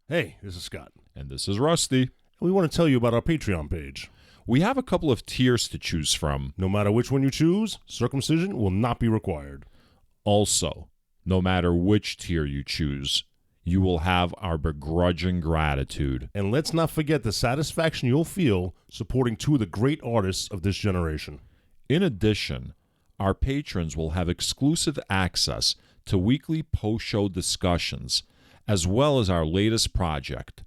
Hey, this is Scott. And this is Rusty. We want to tell you about our Patreon page. We have a couple of tiers to choose from. No matter which one you choose, circumcision will not be required. Also, no matter which tier you choose, you will have our begrudging gratitude. And let's not forget the satisfaction you'll feel supporting two of the great artists of this generation. In addition, our patrons will have exclusive access to weekly post-show discussions, as well as our latest project,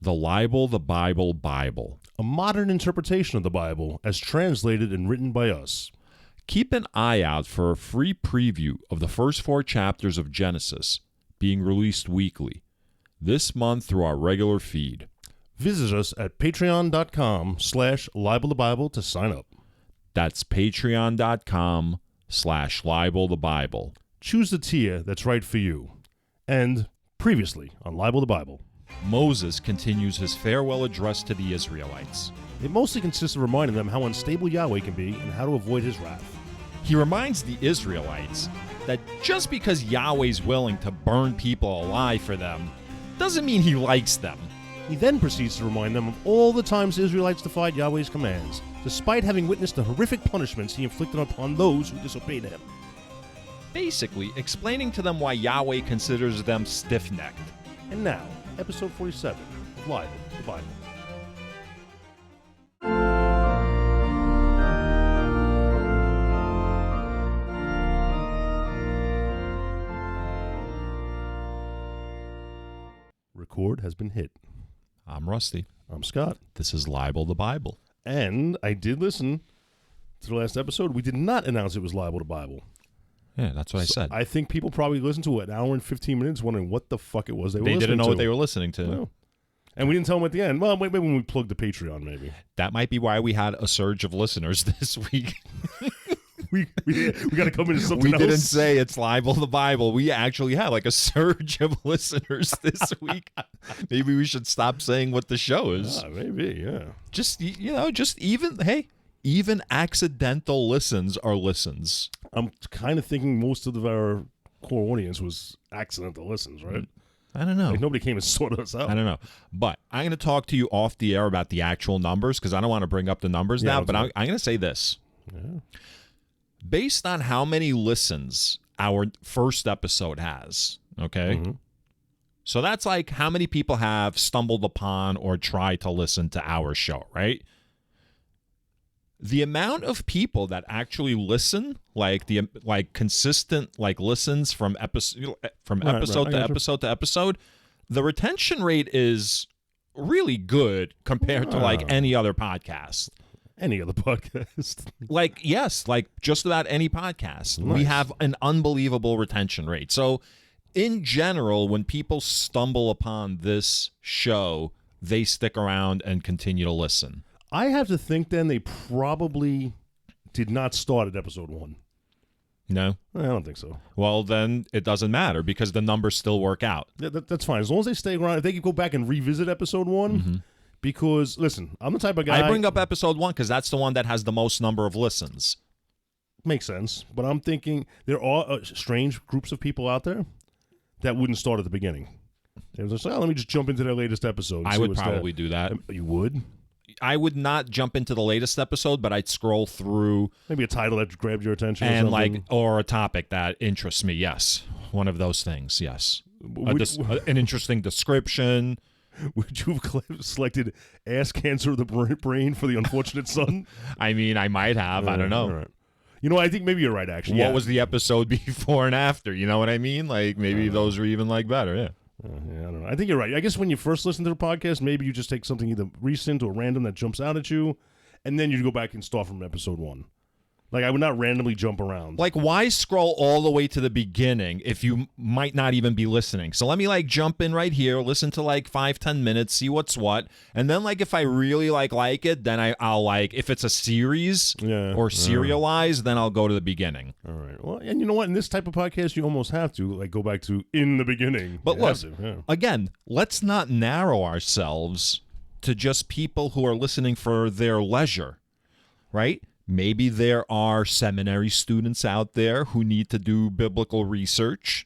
the Libel, the Bible. A modern interpretation of the Bible as translated and written by us. Keep an eye out for a free preview of the first 4 chapters of Genesis being released weekly, this month through our regular feed. Visit us at patreon.com/libelthebible to sign up. That's patreon.com/libelthebible. Choose the tier that's right for you. And previously on Libel the Bible. Moses continues his farewell address to the Israelites. It mostly consists of reminding them how unstable Yahweh can be and how to avoid his wrath. He reminds the Israelites that just because Yahweh's willing to burn people alive for them, doesn't mean he likes them. He then proceeds to remind them of all the times the Israelites defied Yahweh's commands, despite having witnessed the horrific punishments he inflicted upon those who disobeyed him. Basically, explaining to them why Yahweh considers them stiff-necked. And now, episode 47 of Libel the Bible. Record has been hit. I'm Rusty. I'm Scott. This is Libel the Bible. And I did listen to the last episode. We did not announce it was Libel the Bible. Yeah, that's what I said. I think people probably listened to it an hour and 15 minutes wondering what the fuck it was they were listening to. They didn't know what they were listening to. No. And we didn't tell them at the end. Well, maybe when we plugged the Patreon, maybe. That might be why we had a surge of listeners this week. we got to come into something else. We didn't say it's Libel the Bible. We actually had like a surge of listeners this week. Maybe we should stop saying what the show is. Maybe, yeah. Just even accidental listens are listens. I'm kind of thinking most of our core audience was accidental listens, right? I don't know. Like nobody came and sorted us out. I don't know. But I'm going to talk to you off the air about the actual numbers because I don't want to bring up the numbers now, but I'm going to say this. Yeah. Based on how many listens our first episode has, okay? Mm-hmm. So that's like how many people have stumbled upon or tried to listen to our show, right? The amount of people that actually listen, consistent listens from episode to episode, the retention rate is really good compared to any other podcast. Any other podcast. Just about any podcast. Nice. We have an unbelievable retention rate. So in general, when people stumble upon this show, they stick around and continue to listen. I have to think then they probably did not start at episode 1. No? I don't think so. Well, then it doesn't matter because the numbers still work out. Yeah, that's fine. As long as they stay around, if they could go back and revisit episode 1, because, listen, I'm the type of guy... I bring up episode 1 because that's the one that has the most number of listens. Makes sense. But I'm thinking there are strange groups of people out there that wouldn't start at the beginning. They was like, let me just jump into their latest episode. I would probably do that. You would? I would not jump into the latest episode, but I'd scroll through maybe a title that grabbed your attention and or a topic that interests me. Yes, one of those things. Yes, an interesting description. Would you have selected ass cancer of the brain for the unfortunate son? I mean, I might have. I don't know. Right. You know, I think maybe you're right. Actually, what was the episode before and after? You know what I mean? Like maybe those are even better. Yeah. I don't know. I think you're right. I guess when you first listen to the podcast, maybe you just take something either recent or random that jumps out at you, and then you go back and start from episode 1. Like, I would not randomly jump around. Like, why scroll all the way to the beginning if you might not even be listening? So let me, jump in right here, listen to, 5-10 minutes, see what's what, and then, if I really, like it, then I'll if it's a series or serialized, then I'll go to the beginning. All right. Well, and you know what? In this type of podcast, you almost have to, go back to in the beginning. But look, again, let's not narrow ourselves to just people who are listening for their leisure, right? Maybe there are seminary students out there who need to do biblical research.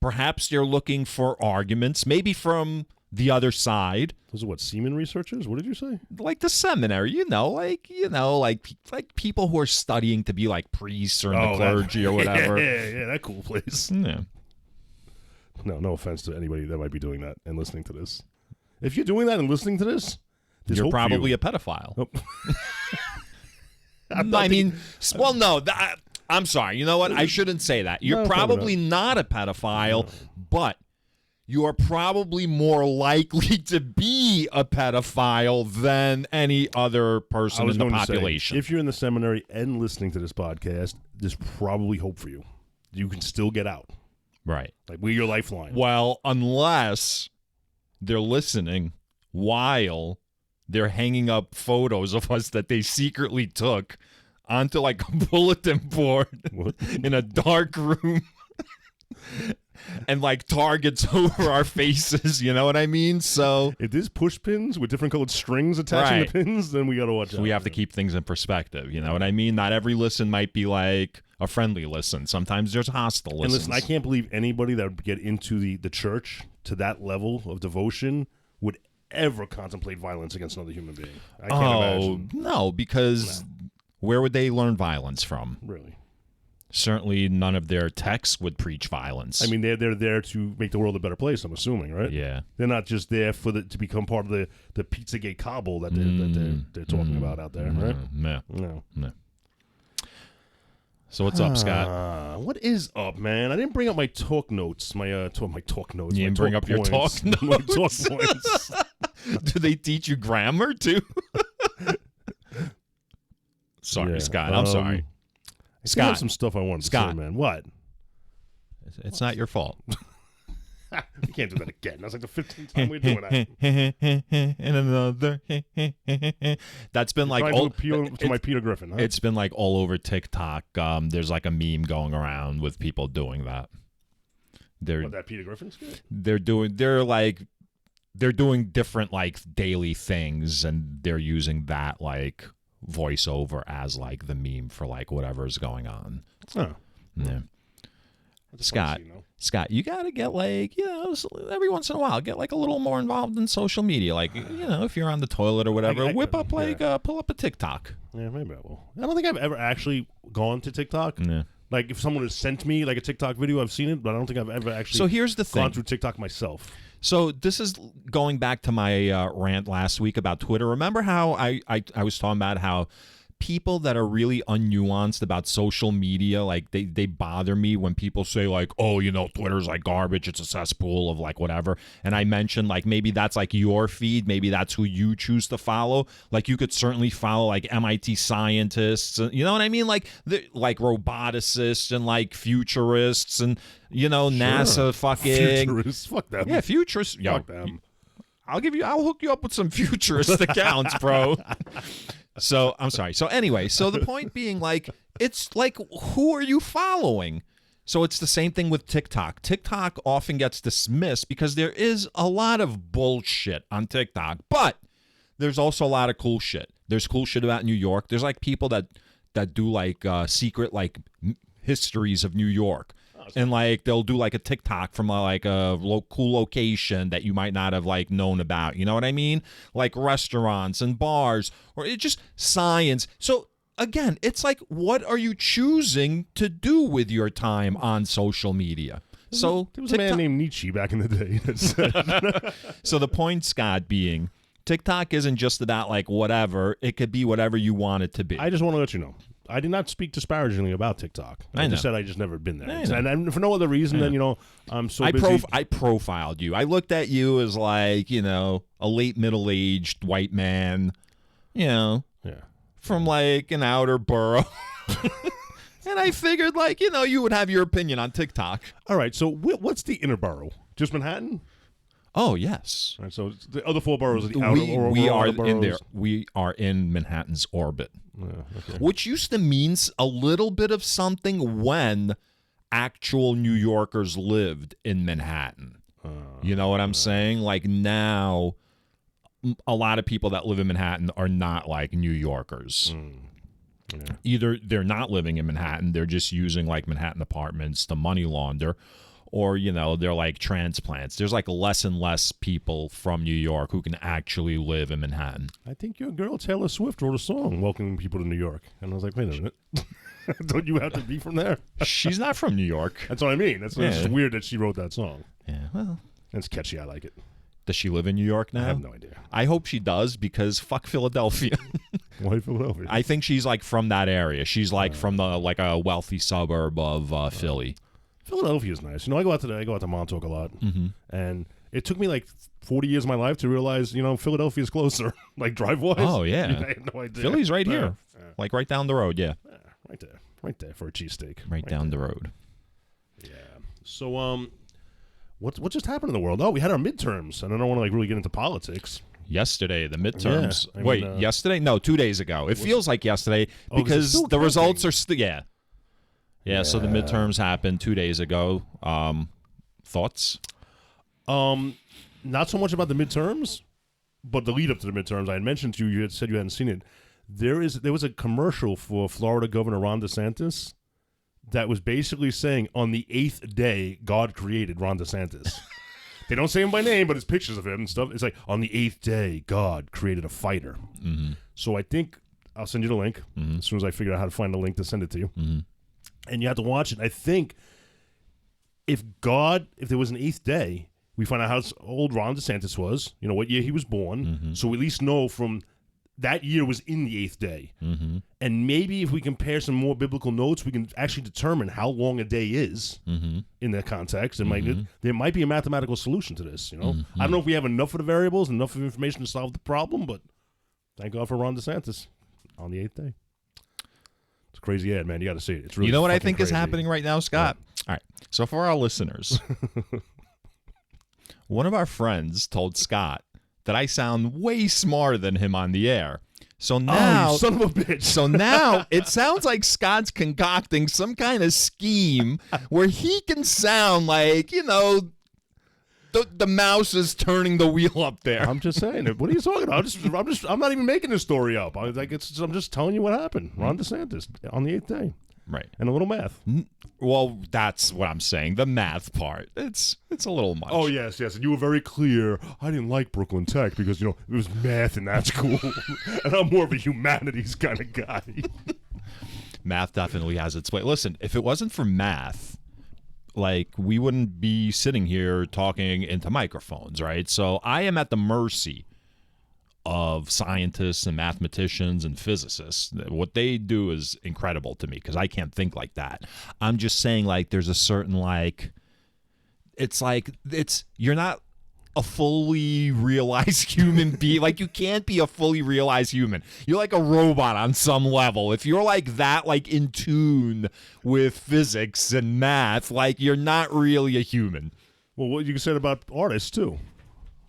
Perhaps they're looking for arguments, maybe from the other side. Those are what, semen researchers? What did you say? Like the seminary, like people who are studying to be like priests or in the clergy or whatever. Yeah, that cool place. Yeah. No offense to anybody that might be doing that and listening to this. If you're doing that and listening to this, you're probably a pedophile. Nope. I'm sorry. You know what? I shouldn't say that. You're probably not a pedophile, but you are probably more likely to be a pedophile than any other person in the population. If you're in the seminary and listening to this podcast, there's probably hope for you. You can still get out. Right. Like, we're your lifeline. Well, unless they're listening while they're hanging up photos of us that they secretly took onto like a bulletin board in a dark room and like targets over our faces, you know what I mean? So if there's push pins with different colored strings attaching the pins, then we got to watch out. We have to keep things in perspective, you know what I mean? Not every listen might be like a friendly listen. Sometimes there's hostile listens. And listen, I can't believe anybody that would get into the church to that level of devotion would ever contemplate violence against another human being. I can't imagine. No, because where would they learn violence from? Really? Certainly none of their texts would preach violence. I mean, they're there to make the world a better place, I'm assuming, right? Yeah. They're not just there to become part of the Pizzagate cabal that they're talking about out there, right? No. So what's up, Scott? What is up, man? I didn't bring up my talk notes. My talk notes. You didn't bring up your talk notes? My talk points. Do they teach you grammar, too? Sorry, Scott. I'm sorry. Scott, I have some stuff I wanted to say, man. What? It's not your fault. You can't do that again. That's like the 15th time we're doing that. And another. That's been like all to my Peter Griffin. Huh? It's been like all over TikTok. There's like a meme going around with people doing that. That Peter Griffin skit? They're doing different like daily things, and they're using that like voiceover as like the meme for like whatever's going on. Oh. Yeah. Scott, you got to get like, every once in a while, get like a little more involved in social media. Like, if you're on the toilet or whatever, pull up a TikTok. Yeah, maybe I will. I don't think I've ever actually gone to TikTok. Yeah. Like, if someone has sent me like a TikTok video, I've seen it, but I don't think I've ever actually here's the thing. Gone through TikTok myself. So this is going back to my rant last week about Twitter. Remember how I was talking about how people that are really unnuanced about social media, like they bother me when people say like, oh, Twitter's like garbage, it's a cesspool of like whatever. And I mentioned like maybe that's like your feed, maybe that's who you choose to follow. Like you could certainly follow like MIT scientists, you know what I mean? Like roboticists and like futurists and NASA fucking futurists. Fuck them. Yeah, futurists. Fuck them. I'll hook you up with some futurist accounts, bro. So I'm sorry. So anyway, the point being like, it's like, who are you following? So it's the same thing with TikTok. TikTok often gets dismissed because there is a lot of bullshit on TikTok, but there's also a lot of cool shit. There's cool shit about New York. There's like people that do like secret like histories of New York. And like they'll do like a TikTok from like a cool location that you might not have like known about. You know what I mean? Like restaurants and bars, or it's just science. So again, it's like, what are you choosing to do with your time on social media? So there was a man named Nietzsche back in the day that said. So the point, Scott, being TikTok isn't just about like whatever. It could be whatever you want it to be. I just want to let you know. I did not speak disparagingly about TikTok. I just said I just never been there. And for no other reason than, I'm so busy. I profiled you. I looked at you as like, a late middle-aged white man, from like an outer borough. And I figured like, you would have your opinion on TikTok. All right. So what's the inner borough? Just Manhattan? Oh, yes. All right, so the other four boroughs are the outer boroughs. We are in there. We are in Manhattan's orbit. Okay. Which used to mean a little bit of something when actual New Yorkers lived in Manhattan. You know what I'm saying? Like now, a lot of people that live in Manhattan are not like New Yorkers. Yeah. Either they're not living in Manhattan, they're just using like Manhattan apartments to money launder, or, you know, they're like transplants. There's like less and less people from New York who can actually live in Manhattan. I think your girl Taylor Swift wrote a song welcoming people to New York. And I was like, wait a minute. Don't you have to be from there? She's not from New York. That's what I mean. It's just weird that she wrote that song. Yeah, well. It's catchy. I like it. Does she live in New York now? I have no idea. I hope she does, because fuck Philadelphia. Why Philadelphia? I think she's like from that area. She's like from the like a wealthy suburb of Philly. Philadelphia is nice. You know, I go out to Montauk a lot, and it took me like 40 years of my life to realize, you know, Philadelphia's closer, like drive-wise. Oh, yeah. I had no idea. Philly's right here, like right down the road, yeah. Right there for a cheesesteak. Right down the road. Yeah. So, what just happened in the world? Oh, we had our midterms, and I don't want to like really get into politics. Yesterday, the midterms. Yeah, Wait, yesterday? No, 2 days ago. It feels like yesterday because the results are still. Yeah. So the midterms happened 2 days ago. Thoughts? Not so much about the midterms, but the lead up to the midterms. I had mentioned to you. You had said you hadn't seen it. There was a commercial for Florida Governor Ron DeSantis that was basically saying, on the 8th day, God created Ron DeSantis. They don't say him by name, but it's pictures of him and stuff. It's like, on the 8th day, God created a fighter. So I think I'll send you the link as soon as I figure out how to find the link to send it to you. And you have to watch it. I think if there was an 8th day, we find out how old Ron DeSantis was, you know, what year he was born. So we at least know from that year was in the 8th day. And maybe if we compare some more biblical notes, we can actually determine how long a day is in that context. And there might be a mathematical solution to this, you know? I don't know if we have enough of the variables, enough of information to solve the problem, but thank God for Ron DeSantis on the 8th day. It's a crazy ad, man. You got to see it. It's really, you know what I think crazy. is happening right now, Scott? All right. So for our listeners, one of our friends told Scott that I sound way smarter than him on the air. So now, you son of a bitch. So now it sounds like Scott's concocting some kind of scheme where he can sound like, you know, the mouse is turning the wheel up there. I'm just saying it. What are you talking about? I'm not even making this story up. I'm just telling you what happened. Ron DeSantis on the 8th day. Right. And a little math. Well, that's what I'm saying. The math part. It's a little much. Oh, yes. And you were very clear. I didn't like Brooklyn Tech because, you know, it was math in that school. And I'm more of a humanities kind of guy. Math definitely has its way. Listen, if it wasn't for math, like, we wouldn't be sitting here talking into microphones, right? So I am at the mercy of scientists and mathematicians and physicists. What they do is incredible to me because I can't think like that. I'm just saying, like, there's a certain, like, you're not a fully realized human being. Like, you can't be a fully realized human. You're like a robot on some level. If you're like that, like, in tune with physics and math, like, you're not really a human. Well, what you said about artists, too.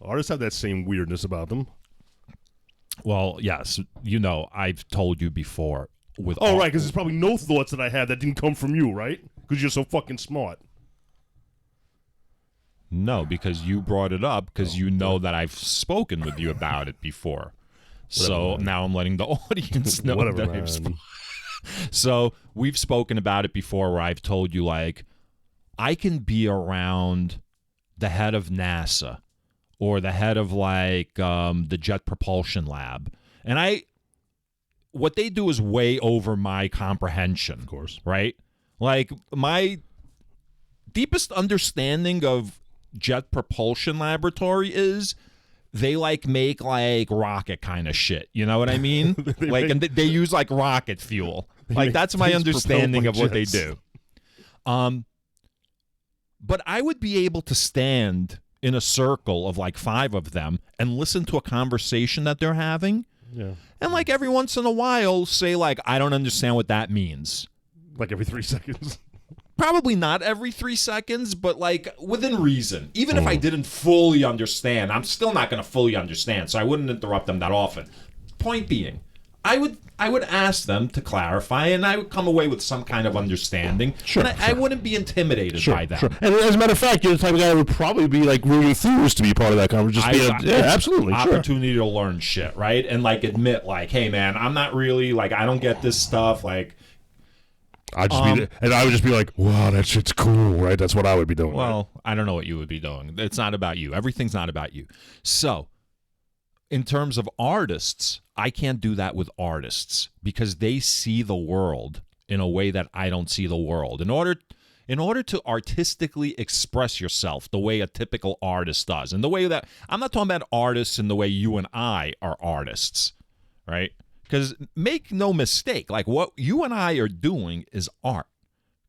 Artists have that same weirdness about them. Well, yes, you know, I've told you before. Right, because there's probably no thoughts that I had that didn't come from you, right? Because you're so fucking smart. No, because you brought it up because you know that I've spoken with you about it before. So now I'm letting the audience know that I've spoken. So we've spoken about it before where I've told you, like, I can be around the head of NASA or the head of, like, the Jet Propulsion Lab. And what they do is way over my comprehension. Of course. Right? Like, my deepest understanding of Jet Propulsion Laboratory is they, like, make, like, rocket kind of shit. You know what I mean? And they use, like, rocket fuel. Like, that's my understanding of what they do. But I would be able to stand in a circle of like 5 of them and listen to a conversation that they're having. Yeah. And like every once in a while say like, I don't understand what that means. Like every 3 seconds. Probably not every 3 seconds, but like within reason. Even if I didn't fully understand, I'm still not going to fully understand, so I wouldn't interrupt them that often. Point being, I would ask them to clarify, and I would come away with some kind of understanding. Sure, and I wouldn't be intimidated by that. Sure. And as a matter of fact, you're the type of guy that would probably be like really enthused to be part of that conversation. Absolutely. Opportunity to learn shit, right? And like admit, like, hey man, I'm not really like I don't get this stuff. Like, I'd just be, and I would just be like, wow, that shit's cool, right? That's what I would be doing. Well, I don't know what you would be doing. It's not about you. Everything's not about you. So, in terms of artists, I can't do that with artists because they see the world in a way that I don't see the world. In order to artistically express yourself the way a typical artist does, and the way that I'm not talking about artists in the way you and I are artists, right? Because make no mistake, like what you and I are doing is art.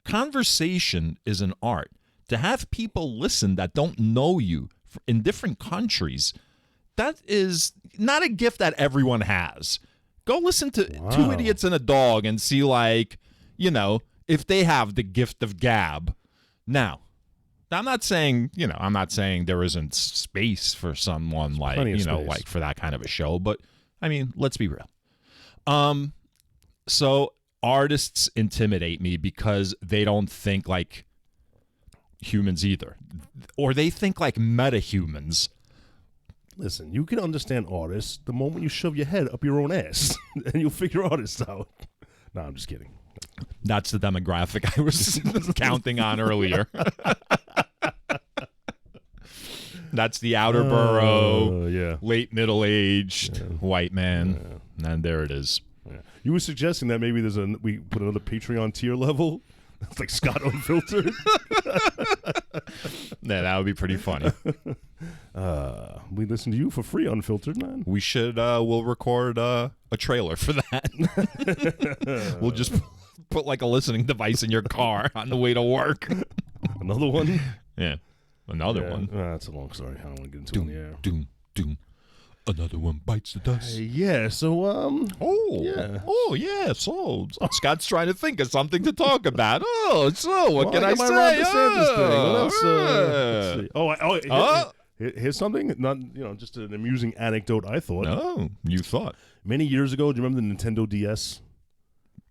Conversation is an art. To have people listen that don't know you in different countries, that is not a gift that everyone has. Go listen to Two Idiots and a Dog and see, like, you know, if they have the gift of gab. Now, I'm not saying there isn't space for someone like, you know, like for that kind of a show, but I mean, let's be real. So artists intimidate me because they don't think like humans either, or they think like meta-humans. Listen, you can understand artists the moment you shove your head up your own ass, and you'll figure artists out. No, I'm just kidding. That's the demographic I was counting on earlier. That's the outer borough, late middle-aged white man, and there it is. Yeah. You were suggesting that maybe we put another Patreon tier level. It's like Scott Unfiltered. Yeah, that would be pretty funny. We listen to you for free, Unfiltered, man. We should. We'll record a trailer for that. We'll just put like a listening device in your car on the way to work. Another one. Yeah, another one. That's a long story. I don't want to get into it in the air. Doom. Another one bites the dust. Yeah, so, so Scott's trying to think of something to talk about. What can I say? Here's something, not, just an amusing anecdote I thought. Oh, you thought. Many years ago, do you remember the Nintendo DS?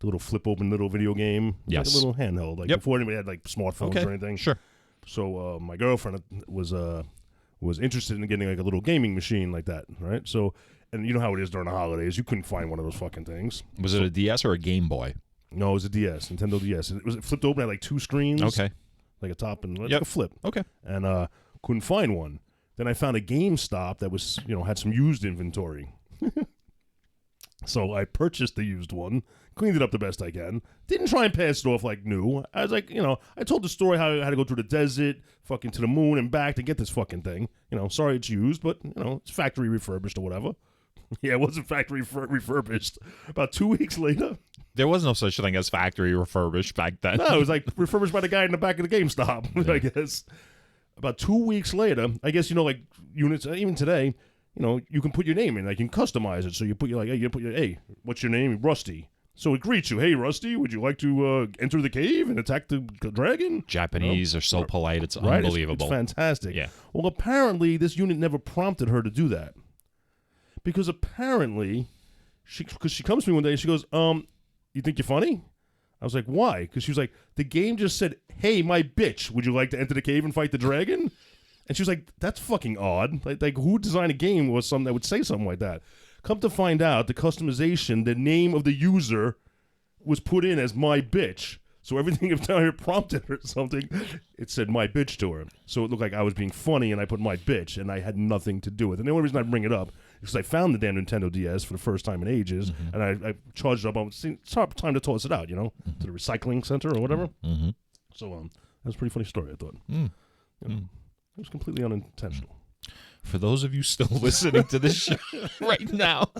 The little flip-open little video game? Yes. Like a little handheld, like before anybody had like smartphones or anything. Sure. So my girlfriend was interested in getting like a little gaming machine like that, right? So, and you know how it is during the holidays, you couldn't find one of those fucking things. Was it a DS or a Game Boy? No, it was a DS, Nintendo DS. It flipped open, had like two screens. Okay. Like a top and like a flip. Okay. And couldn't find one. Then I found a GameStop that was, had some used inventory. So I purchased the used one, cleaned it up the best I can. Didn't try and pass it off like new. I was like, I told the story how I had to go through the desert, fucking to the moon and back to get this fucking thing. Sorry it's used, but, it's factory refurbished or whatever. Yeah, it wasn't factory refurbished. About 2 weeks later. There was no such thing as factory refurbished back then. No, it was like refurbished by the guy in the back of the GameStop, I guess. About 2 weeks later, I guess, like units, even today, you can put your name in. Like, you can customize it. So you put hey, what's your name? Rusty. So it greets you. Hey, Rusty, would you like to enter the cave and attack the dragon? Japanese are so polite. It's unbelievable. It's fantastic. Yeah. Well, apparently, this unit never prompted her to do that. Because apparently, because she comes to me one day and she goes, you think you're funny? I was like, why? Because she was like, the game just said, hey, my bitch, would you like to enter the cave and fight the dragon? And she was like, that's fucking odd. Like who designed a game or something that would say something like that? Come to find out, the customization, the name of the user was put in as my bitch. So everything if down here prompted her something, it said my bitch to her. So it looked like I was being funny and I put my bitch and I had nothing to do with it. And the only reason I bring it up is because I found the damn Nintendo DS for the first time in ages and I charged it up. It's time to toss it out, to the recycling center or whatever. Mm-hmm. So that was a pretty funny story, I thought. It was completely unintentional. For those of you still listening to this show right now,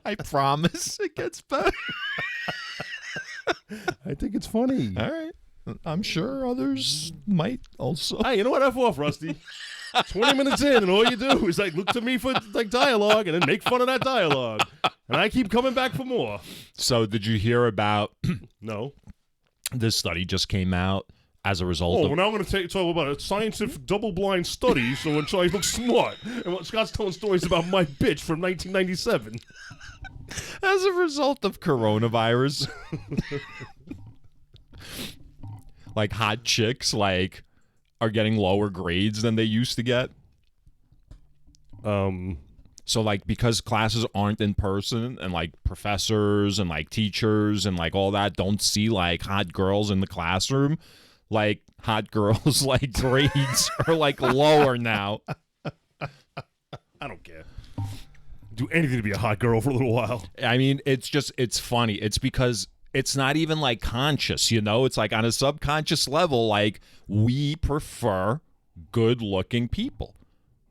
I promise it gets better. I think it's funny. All right. I'm sure others might also. Hey, you know what? F off, Rusty. 20 minutes in, and all you do is look to me for dialogue and then make fun of that dialogue. And I keep coming back for more. So did you hear about... No. This study just came out as a result of... well, now I'm going to talk about a scientific double-blind study so when Charlie looks smart. And Scott's telling stories about my bitch from 1997. As a result of coronavirus. Hot chicks, are getting lower grades than they used to get. So like because classes aren't in person and like professors and like teachers and like all that don't see like hot girls in the classroom, like hot girls like grades are like lower now. I don't care. Do anything to be a hot girl for a little while. I mean, it's funny. It's because it's not even like conscious, you know? It's like on a subconscious level, like we prefer good looking people.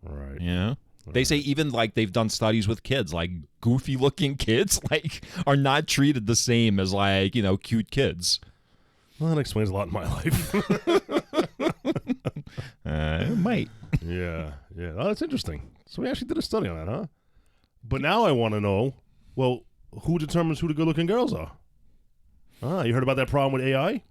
Right. Yeah. They say even like they've done studies with kids, like goofy looking kids like are not treated the same as like, you know, cute kids. Well, that explains a lot in my life. It might. Yeah. Oh, that's interesting. So we actually did a study on that, huh? But now I want to know, well, who determines who the good-looking girls are? You heard about that problem with AI?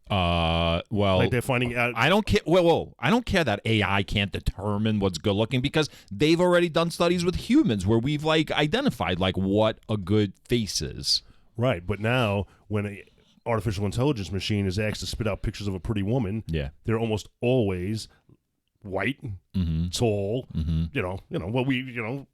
Well, like they're finding out. I don't care. Whoa. I don't care that AI can't determine what's good looking because they've already done studies with humans where we've like identified like what a good face is. Right, but now when an artificial intelligence machine is asked to spit out pictures of a pretty woman, they're almost always white, tall, you know, what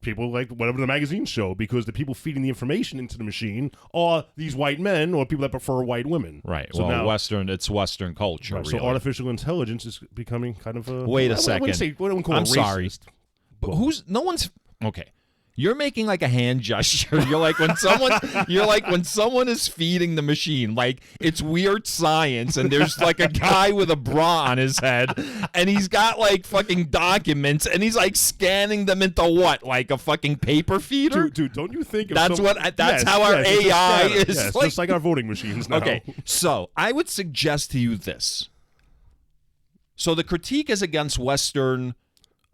people like, whatever the magazines show, because the people feeding the information into the machine are these white men or people that prefer white women. Right. So well, now, it's Western culture. Right, really. So artificial intelligence is becoming kind of a. Wait a second. I'm sorry. But okay. You're making like a hand gesture. You're like when someone is feeding the machine, like it's weird science and there's like a guy with a bra on his head and he's got like fucking documents and he's like scanning them into what? Like a fucking paper feeder? Dude, don't you think that's how our AI is yes, like, just like our voting machines now. Okay. So, I would suggest to you this. So the critique is against Western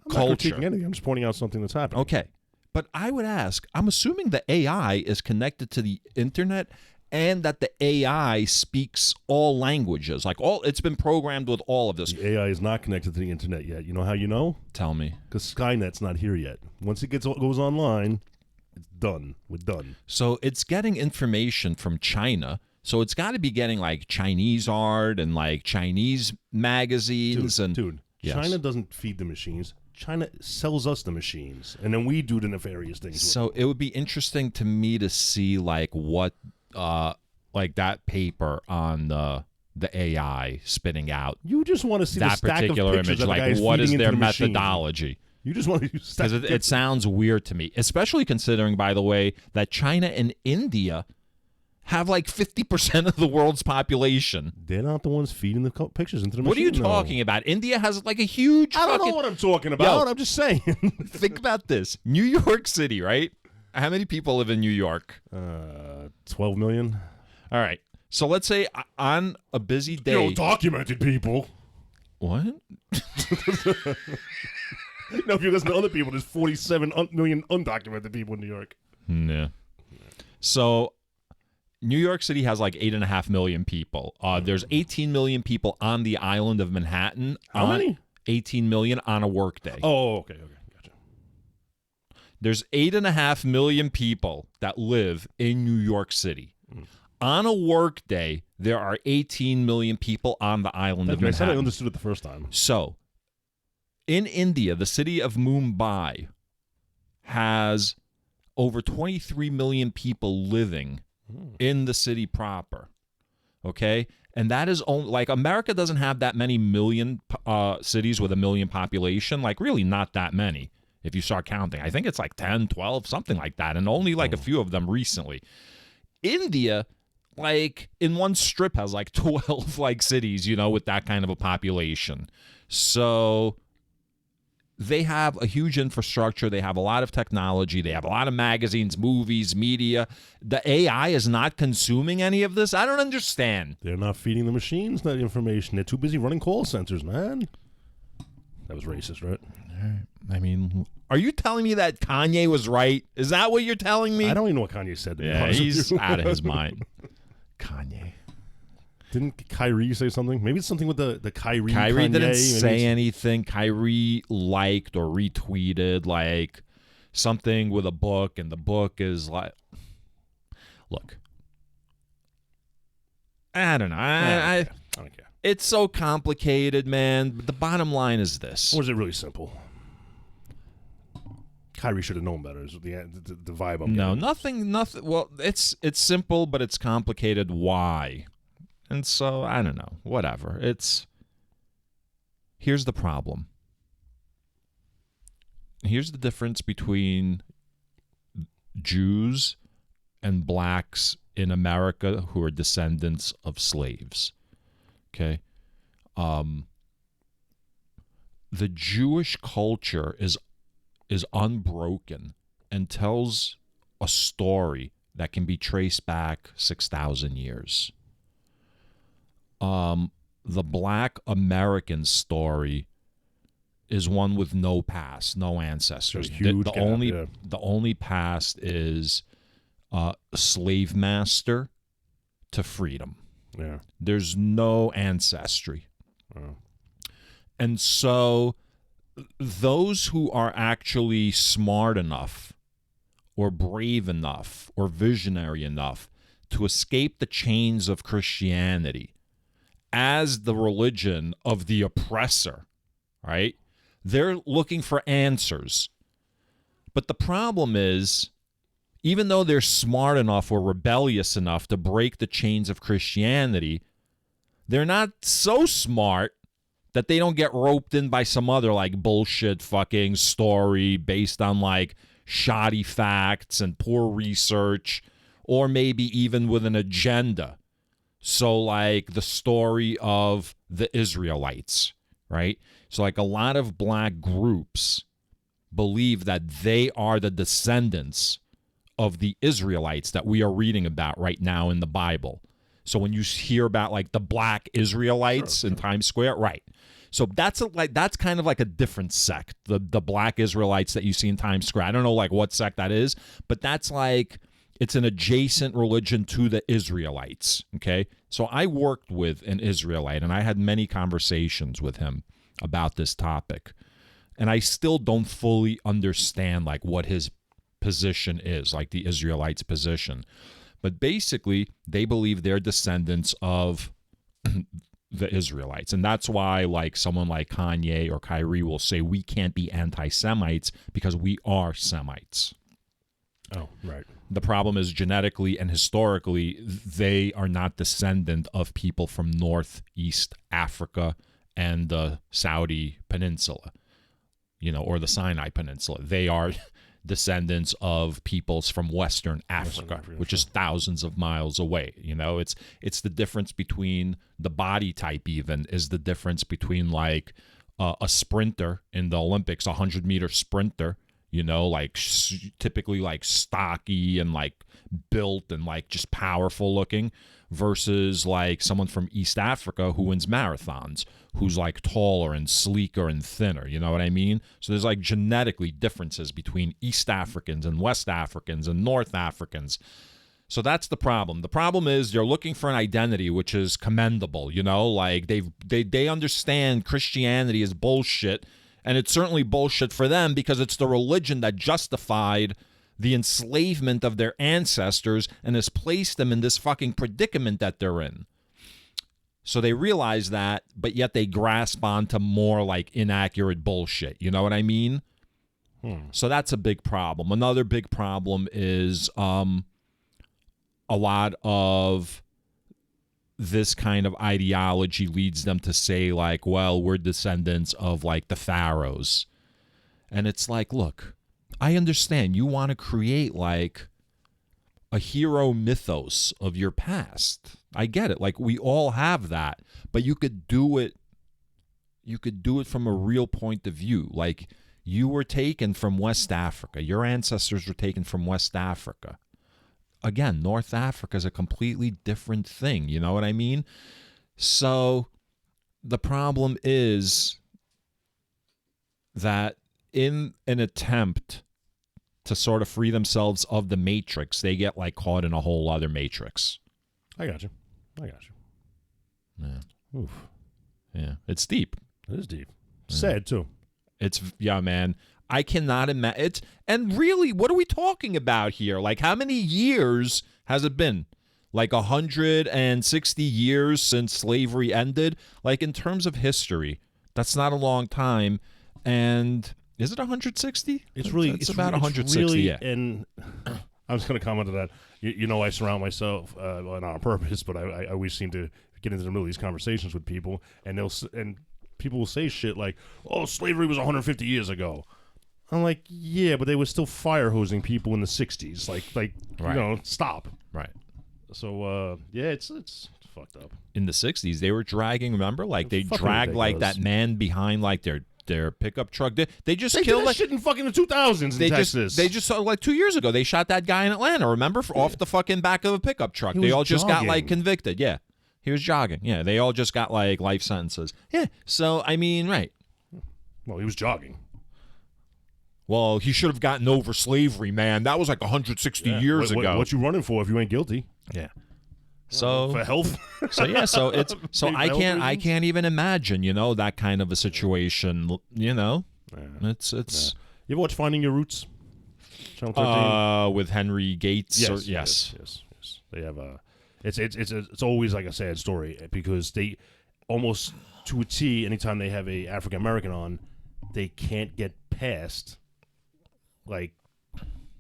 culture. I'm not critiquing anything. I'm just pointing out something that's happening. Okay. But I would ask, I'm assuming the AI is connected to the internet and that the AI speaks all languages. Like it's been programmed with all of this. The AI is not connected to the internet yet. You know how you know? Tell me. Because Skynet's not here yet. Once it goes online, it's done. We're done. So it's getting information from China. So it's got to be getting like Chinese art and like Chinese magazines. Dude, yes. China doesn't feed the machines. China sells us the machines, and then we do the nefarious things. So it would be interesting to me to see like what, like that paper on the AI spitting out. You just want to see that the stack particular of pictures image. that Like, the what is their machine. methodology? You just want to use because it sounds weird to me, especially considering, by the way, that China and India have like 50% of the world's population. They're not the ones feeding the pictures into the machine. What are you talking about? India has like a huge I don't know what I'm talking about. I'm just saying. Think about this. New York City, right? How many people live in New York? 12 million. All right. So let's say on a busy day. Documented people. What? No, if you listen to other people, there's 47 million undocumented people in New York. Yeah. So New York City has like 8.5 million people. There's 18 million people on the island of Manhattan. How many? 18 million on a workday. Oh, okay, gotcha. There's 8.5 million people that live in New York City. On a workday, there are 18 million people on the island of Manhattan. I said I understood it the first time. So, in India, the city of Mumbai has over 23 million people living in the city proper, okay? And that is only, like, America doesn't have that many million cities with a million population, like really not that many if you start counting. I think it's like 10, 12, something like that, and only like a few of them recently. India, like, in one strip has like 12 like cities, you know, with that kind of a population. So they have a huge infrastructure. They have a lot of technology. They have a lot of magazines, movies, media. The AI is not consuming any of this. I don't understand. They're not feeding the machines that information. They're too busy running call centers, man. That was racist, right? I mean, are you telling me that Kanye was right? Is that what you're telling me? I don't even know what Kanye said. To yeah, he's out of his mind. Kanye. Didn't Kyrie say something? Maybe it's something with the Kyrie. Kyrie Kanye. didn't say anything. Kyrie liked or retweeted like something with a book, and the book is like, look, I don't know. I don't care. It's so complicated, man. But the bottom line is this. Or is it really simple? Kyrie should have known better. Is the vibe I'm No, getting. nothing. Well, it's simple, but it's complicated. Why? And so I don't know. Whatever. Here's the problem. Here's the difference between Jews and blacks in America who are descendants of slaves. Okay? The Jewish culture is unbroken and tells a story that can be traced back 6,000 years. The black American story is one with no past, no ancestors. Huge the gap, only past is slave master to freedom. Yeah. There's no ancestry. Oh. And so those who are actually smart enough or brave enough or visionary enough to escape the chains of Christianity as the religion of the oppressor, right? They're looking for answers. But the problem is, even though they're smart enough or rebellious enough to break the chains of Christianity, they're not so smart that they don't get roped in by some other like bullshit fucking story based on like shoddy facts and poor research, or maybe even with an agenda. So like the story of the Israelites, right? So like a lot of black groups believe that they are the descendants of the Israelites that we are reading about right now in the Bible. So when you hear about like the black Israelites in Times Square, right? So that's kind of like a different sect, the black Israelites that you see in Times Square. I don't know like what sect that is, but that's like it's an adjacent religion to the Israelites, okay? So I worked with an Israelite and I had many conversations with him about this topic. And I still don't fully understand like what his position is, like the Israelites' position. But basically, they believe they're descendants of the Israelites. And that's why like someone like Kanye or Kyrie will say we can't be anti-Semites because we are Semites. Oh, right. The problem is genetically and historically, they are not descendant of people from Northeast Africa and the Saudi Peninsula, or the Sinai Peninsula. They are descendants of peoples from Western Africa, which is thousands of miles away. It's the difference between the body type even is the difference between like a sprinter in the Olympics, 100-meter sprinter, like typically like stocky and like built and like just powerful looking versus like someone from East Africa who wins marathons, who's like taller and sleeker and thinner. You know what I mean? So there's like genetically differences between East Africans and West Africans and North Africans. So that's the problem. The problem is they're looking for an identity, which is commendable. Like they understand Christianity is bullshit. And it's certainly bullshit for them because it's the religion that justified the enslavement of their ancestors and has placed them in this fucking predicament that they're in. So they realize that, but yet they grasp onto more like inaccurate bullshit. You know what I mean? So that's a big problem. Another big problem is a lot of this kind of ideology leads them to say like, well, we're descendants of like the pharaohs. And it's like, look, I understand you want to create like a hero mythos of your past. I get it. Like we all have that, but you could do it from a real point of view. Like you were taken from West Africa. Your ancestors were taken from West Africa. Again, North Africa is a completely different thing. You know what I mean? So the problem is that in an attempt to sort of free themselves of the matrix, they get like caught in a whole other matrix. I got you. Yeah. Oof. Yeah. It's deep. It is deep. Sad too. Yeah, man. I cannot imagine. And really, what are we talking about here? Like, how many years has it been? Like 160 years since slavery ended? Like, in terms of history, that's not a long time. And Is it 160? It's really it's about it's 160. Really, yeah. And I was going to comment on that. You know, I surround myself, not on purpose, but I always seem to get into the middle of these conversations with people, and people will say shit like, "Oh, slavery was 150 years ago." I'm like, yeah, but they were still fire hosing people in the 60s. Like right. you know, stop. Right. So yeah, it's fucked up. In the 60s, they were dragging. Remember, like they Fucking dragged like ridiculous. that man behind like their pickup truck. They just They killed did that like shit in fucking the 2000s in Texas. They just saw like 2 years ago. They shot that guy in Atlanta. Remember, off the fucking back of a pickup truck. He They was all just got like jogging. convicted. Yeah, he was jogging. Yeah, they all just got like life sentences. Yeah. So I mean, right. Well, he was jogging. Well, he should have gotten over slavery, man. That was like 160 years ago. What you running for if you ain't guilty? Yeah. So For health? So yeah, so it's Maybe I health can't reasons? even imagine, that kind of a situation, Yeah. It's You ever watch Finding Your Roots? Channel 13? With Henry Gates. Yes. They have it's always like a sad story because they almost to a T. Anytime they have a African American on, they can't get past. Like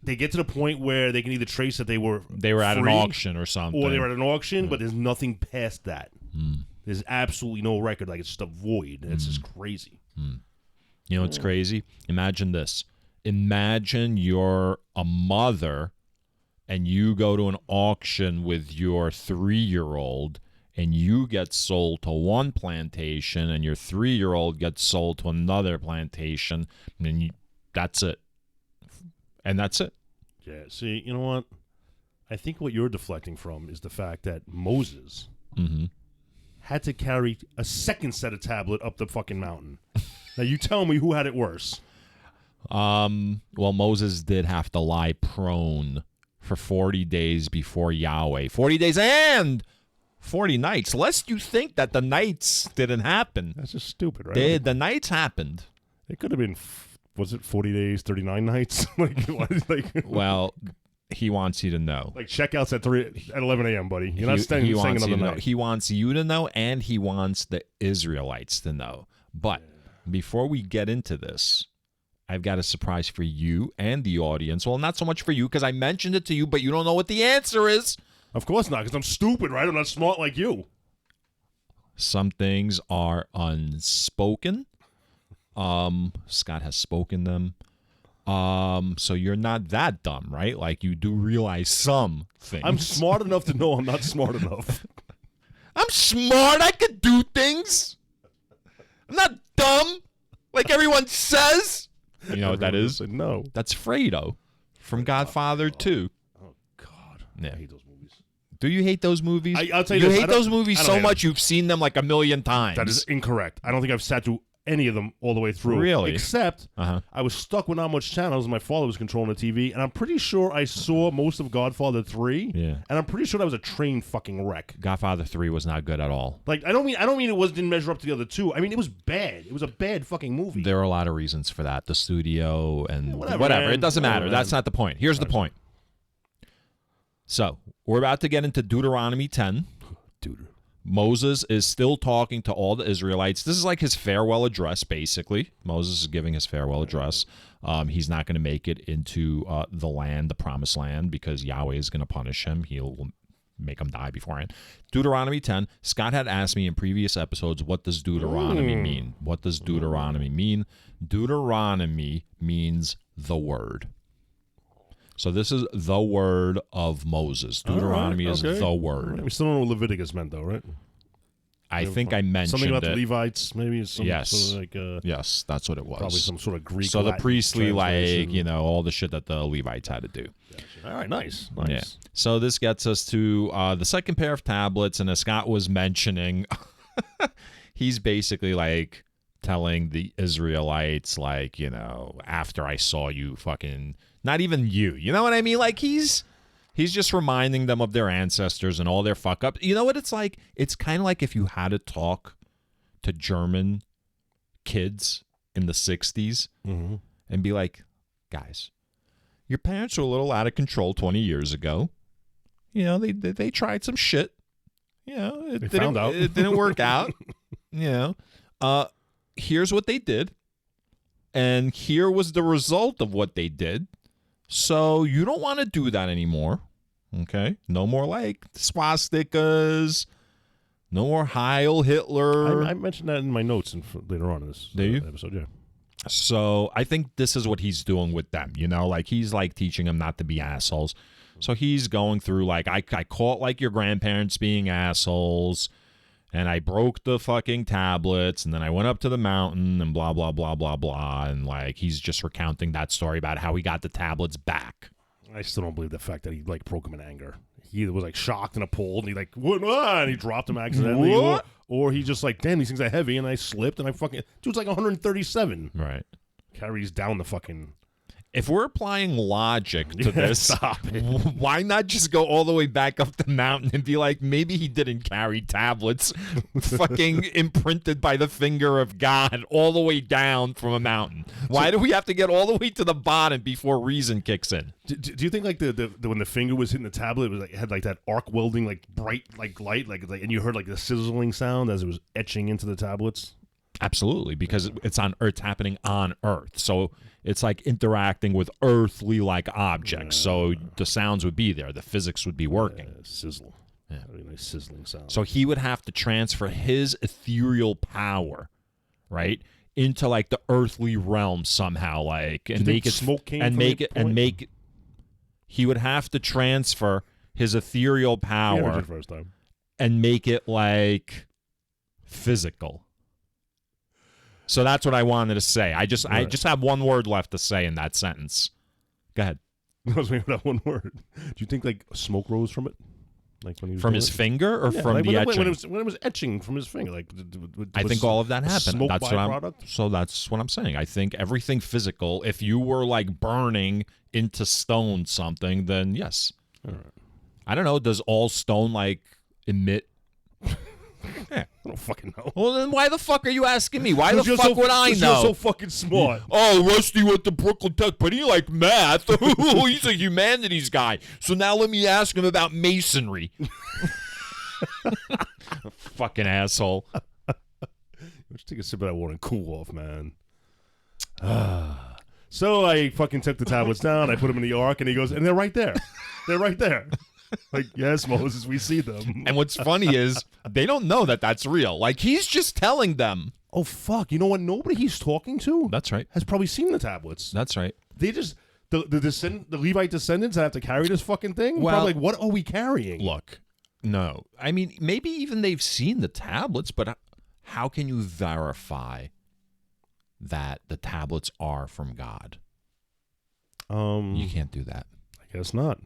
they get to the point where they can either trace that they were at an free, auction or something, or they were at an auction, but there's nothing past that. There's absolutely no record. Like it's just a void. It's just crazy. It's crazy. Imagine this. Imagine you're a mother and you go to an auction with your 3-year-old and you get sold to one plantation and your 3-year-old gets sold to another plantation, and that's it. And that's it. Yeah. See, you know what? I think what you're deflecting from is the fact that Moses had to carry a second set of tablet up the fucking mountain. Now you tell me who had it worse. Well, Moses did have to lie prone for 40 days before Yahweh. 40 days and 40 nights. Lest you think that the nights didn't happen. That's just stupid, right? The nights happened. It could have been, was it 40 days, 39 nights? like, Well, he wants you to know. like checkouts at 11 a.m., buddy. You're not staying wants another you to know. night. He wants you to know, and he wants the Israelites to know. But before we get into this, I've got a surprise for you and the audience. Well, not so much for you because I mentioned it to you, but you don't know what the answer is. Of course not, because I'm stupid, right? I'm not smart like you. Some things are unspoken. Scott has spoken them. So you're not that dumb, right? Like you do realize some things. I'm smart enough to know I'm not smart enough. I'm smart. I can do things. I'm not dumb, like everyone says. You know what that is? No. That's Fredo from Godfather 2. Oh, God. Yeah. I hate those movies. Do you hate those movies? I'll tell you you this, I hate don't- those movies I don't so hate much you've seen them like a million times. That is incorrect. I don't think I've sat through any of them all the way through. Really? Except Uh-huh. I was stuck with not much channels. My father was controlling the TV, and I'm pretty sure I saw most of Godfather 3. Yeah. And I'm pretty sure that was a train fucking wreck. Godfather 3 was not good at all. Like I don't mean it didn't measure up to the other two. I mean it was bad. It was a bad fucking movie. There are a lot of reasons for that. The studio and whatever, whatever. man. It doesn't matter. Whatever, That's man. not the point. Here's the point. So we're about to get into Deuteronomy 10. Dude. Moses is still talking to all the Israelites. This is like his farewell address, basically. Moses is giving his farewell address. He's not going to make it into the promised land, because Yahweh is going to punish him. He'll make him die beforehand. Deuteronomy 10. Scott had asked me in previous episodes, what does Deuteronomy mean? What does Deuteronomy mean? Deuteronomy means the word. So this is the word of Moses. Deuteronomy is the word. We still don't know what Leviticus meant, though, right? I think I mentioned something about it. the Levites, maybe. Yes. Sort of like, Yes, that's what it was. probably some sort of Greek. So the Latin priestly, translation. all the shit that the Levites had to do. All right, nice. Yeah. So this gets us to the second pair of tablets, and as Scott was mentioning, he's basically like telling the Israelites, like, after I saw you fucking, not even you know what I mean? Like he's just reminding them of their ancestors and all their fuck up. You know what it's like? It's kind of like if you had to talk to German kids in the 60s and be like, guys, your parents were a little out of control 20 years ago. They tried some shit. It found out. It didn't work out. Here's what they did. And here was the result of what they did. So you don't want to do that anymore. Okay? No more like swastikas. No more Heil Hitler. I mentioned that in my notes later on in this episode, yeah. So I think this is what he's doing with them, like he's like teaching them not to be assholes. So he's going through like, I caught like your grandparents being assholes, and I broke the fucking tablets, and then I went up to the mountain and blah, blah, blah, blah, blah. And like, he's just recounting that story about how he got the tablets back. I still don't believe the fact that he like broke them in anger. He either was like shocked and appalled, and he like, what? And he dropped them accidentally. Or he just like, damn, these things are heavy, and I slipped, and I fucking, dude's like 137. Right. Carries down the fucking. If we're applying logic to this, why not just go all the way back up the mountain and be like, maybe he didn't carry tablets fucking imprinted by the finger of God all the way down from a mountain? Why do we have to get all the way to the bottom before reason kicks in? Do you think like the when the finger was hitting the tablet, it was like it had like that arc welding, like bright like light, like and you heard like the sizzling sound as it was etching into the tablets? Absolutely, because it's happening on Earth. So it's like interacting with earthly like objects. So the sounds would be there. The physics would be working. Sizzle. Yeah. Very nice sizzling sound. So he would have to transfer his ethereal power, right, into like the earthly realm somehow, like, and make it smoke came and from make the it and point? make it. He would have to transfer his ethereal power First time. and make it like physical. So that's what I wanted to say. I just have one word left to say in that sentence. Go ahead. I was waiting for that one word. Do you think like smoke rose from it? Like when he was From doing his it? finger or from like the etching? when it was etching from his finger, like I think all of that happened. Smoke That's byproduct? so that's what I'm saying. I think everything physical, if you were like burning into stone something, then yes. All right. I don't know. Does all stone like emit? I don't fucking know. Well, then why the fuck are you asking me? Why the You're fuck would I know? You're so fucking smart. Oh, Rusty went to Brooklyn Tech, but he liked math. He's a humanities guy. So now let me ask him about masonry. Fucking asshole. Let's take a sip of that water and cool off, man. So I fucking took the tablets down. I put them in the ark, and he goes, and they're right there. They're right there. Like, yes, Moses, we see them. And what's funny is they don't know that that's real. Like, he's just telling them. Oh, fuck. You know what? Nobody he's talking to That's right. has probably seen the tablets. That's right. They just, the Levite descendants that have to carry this fucking thing, Well, probably like, what are we carrying? Look, no. I mean, maybe even they've seen the tablets, but how can you verify that the tablets are from God? You can't do that. I guess not.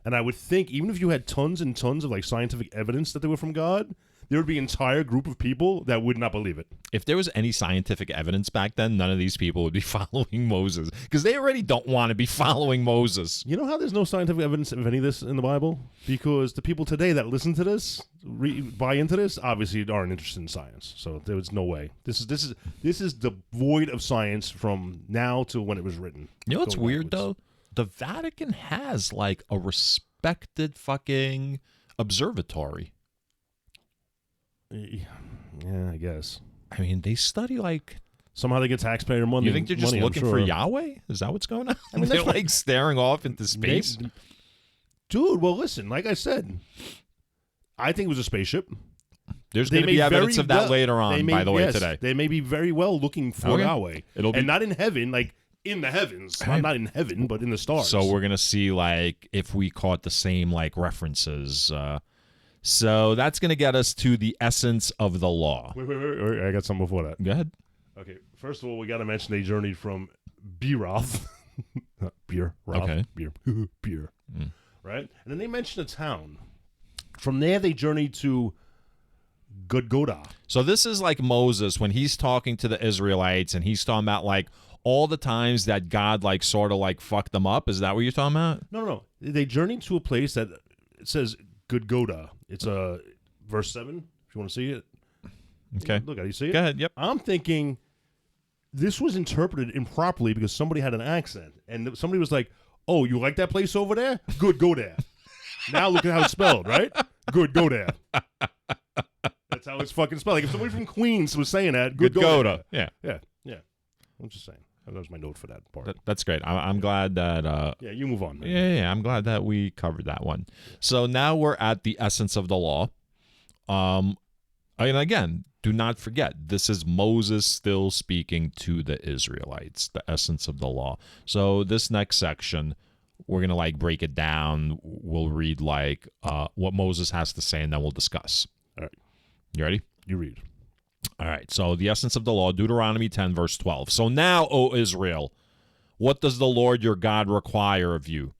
And I would think even if you had tons and tons of like scientific evidence that they were from God, there would be an entire group of people that would not believe it. If there was any scientific evidence back then, none of these people would be following Moses because they already don't want to be following Moses. You know how there's no scientific evidence of any of this in the Bible? Because the people today that listen to this, buy into this, obviously aren't interested in science. So there was no way. This is devoid of science from now to when it was written. You know what's Going weird backwards. though? The Vatican has like a respected fucking observatory. Yeah, I guess. I mean, they study like. Somehow they get taxpayer money. You think they're just money, I'm looking sure. for Yahweh? Is that what's going on? I mean, they're that's like staring off into space. Dude, well, listen, like I said, I think it was a spaceship. There's They going to be may evidence very of that well- later on, by the way, yes, today. They may be very well looking for Okay. Yahweh. It'll be- and not in heaven, like in the heavens. Right. Not in heaven, but in the stars. So we're going to see like if we caught the same like references. So that's going to get us to the essence of the law. Wait, I got something before that. Go ahead. Okay, first of all, we got to mention they journeyed from Beeroth. Beer. Roth, Okay. Beer. Beer. Right? And then they mentioned a town. From there, they journeyed to Gudgoda. So this is like Moses when he's talking to the Israelites and he's talking about like all the times that God like sort of like fucked them up. Is that what you're talking about? No. They journeyed to a place that it says Gudgoda. It's verse 7, if you want to see it. Okay. Look, you see it? Go ahead. Yep. I'm thinking this was interpreted improperly because somebody had an accent. And somebody was like, oh, you like that place over there? Good, go there. Now look at how it's spelled, right? Good, go there. That's how it's fucking spelled. Like if somebody from Queens was saying that, good, go there. Yeah. Yeah. I'm just saying. That was my note for that part. That's great. I'm glad that. Yeah, you move on, man. Yeah, I'm glad that we covered that one. So now we're at the essence of the law. And again, do not forget, this is Moses still speaking to the Israelites, the essence of the law. So this next section, we're going to like break it down. We'll read like what Moses has to say, and then we'll discuss. All right. You ready? You read. All right, so the essence of the law, Deuteronomy 10, verse 12. So now, O Israel, what does the Lord your God require of you?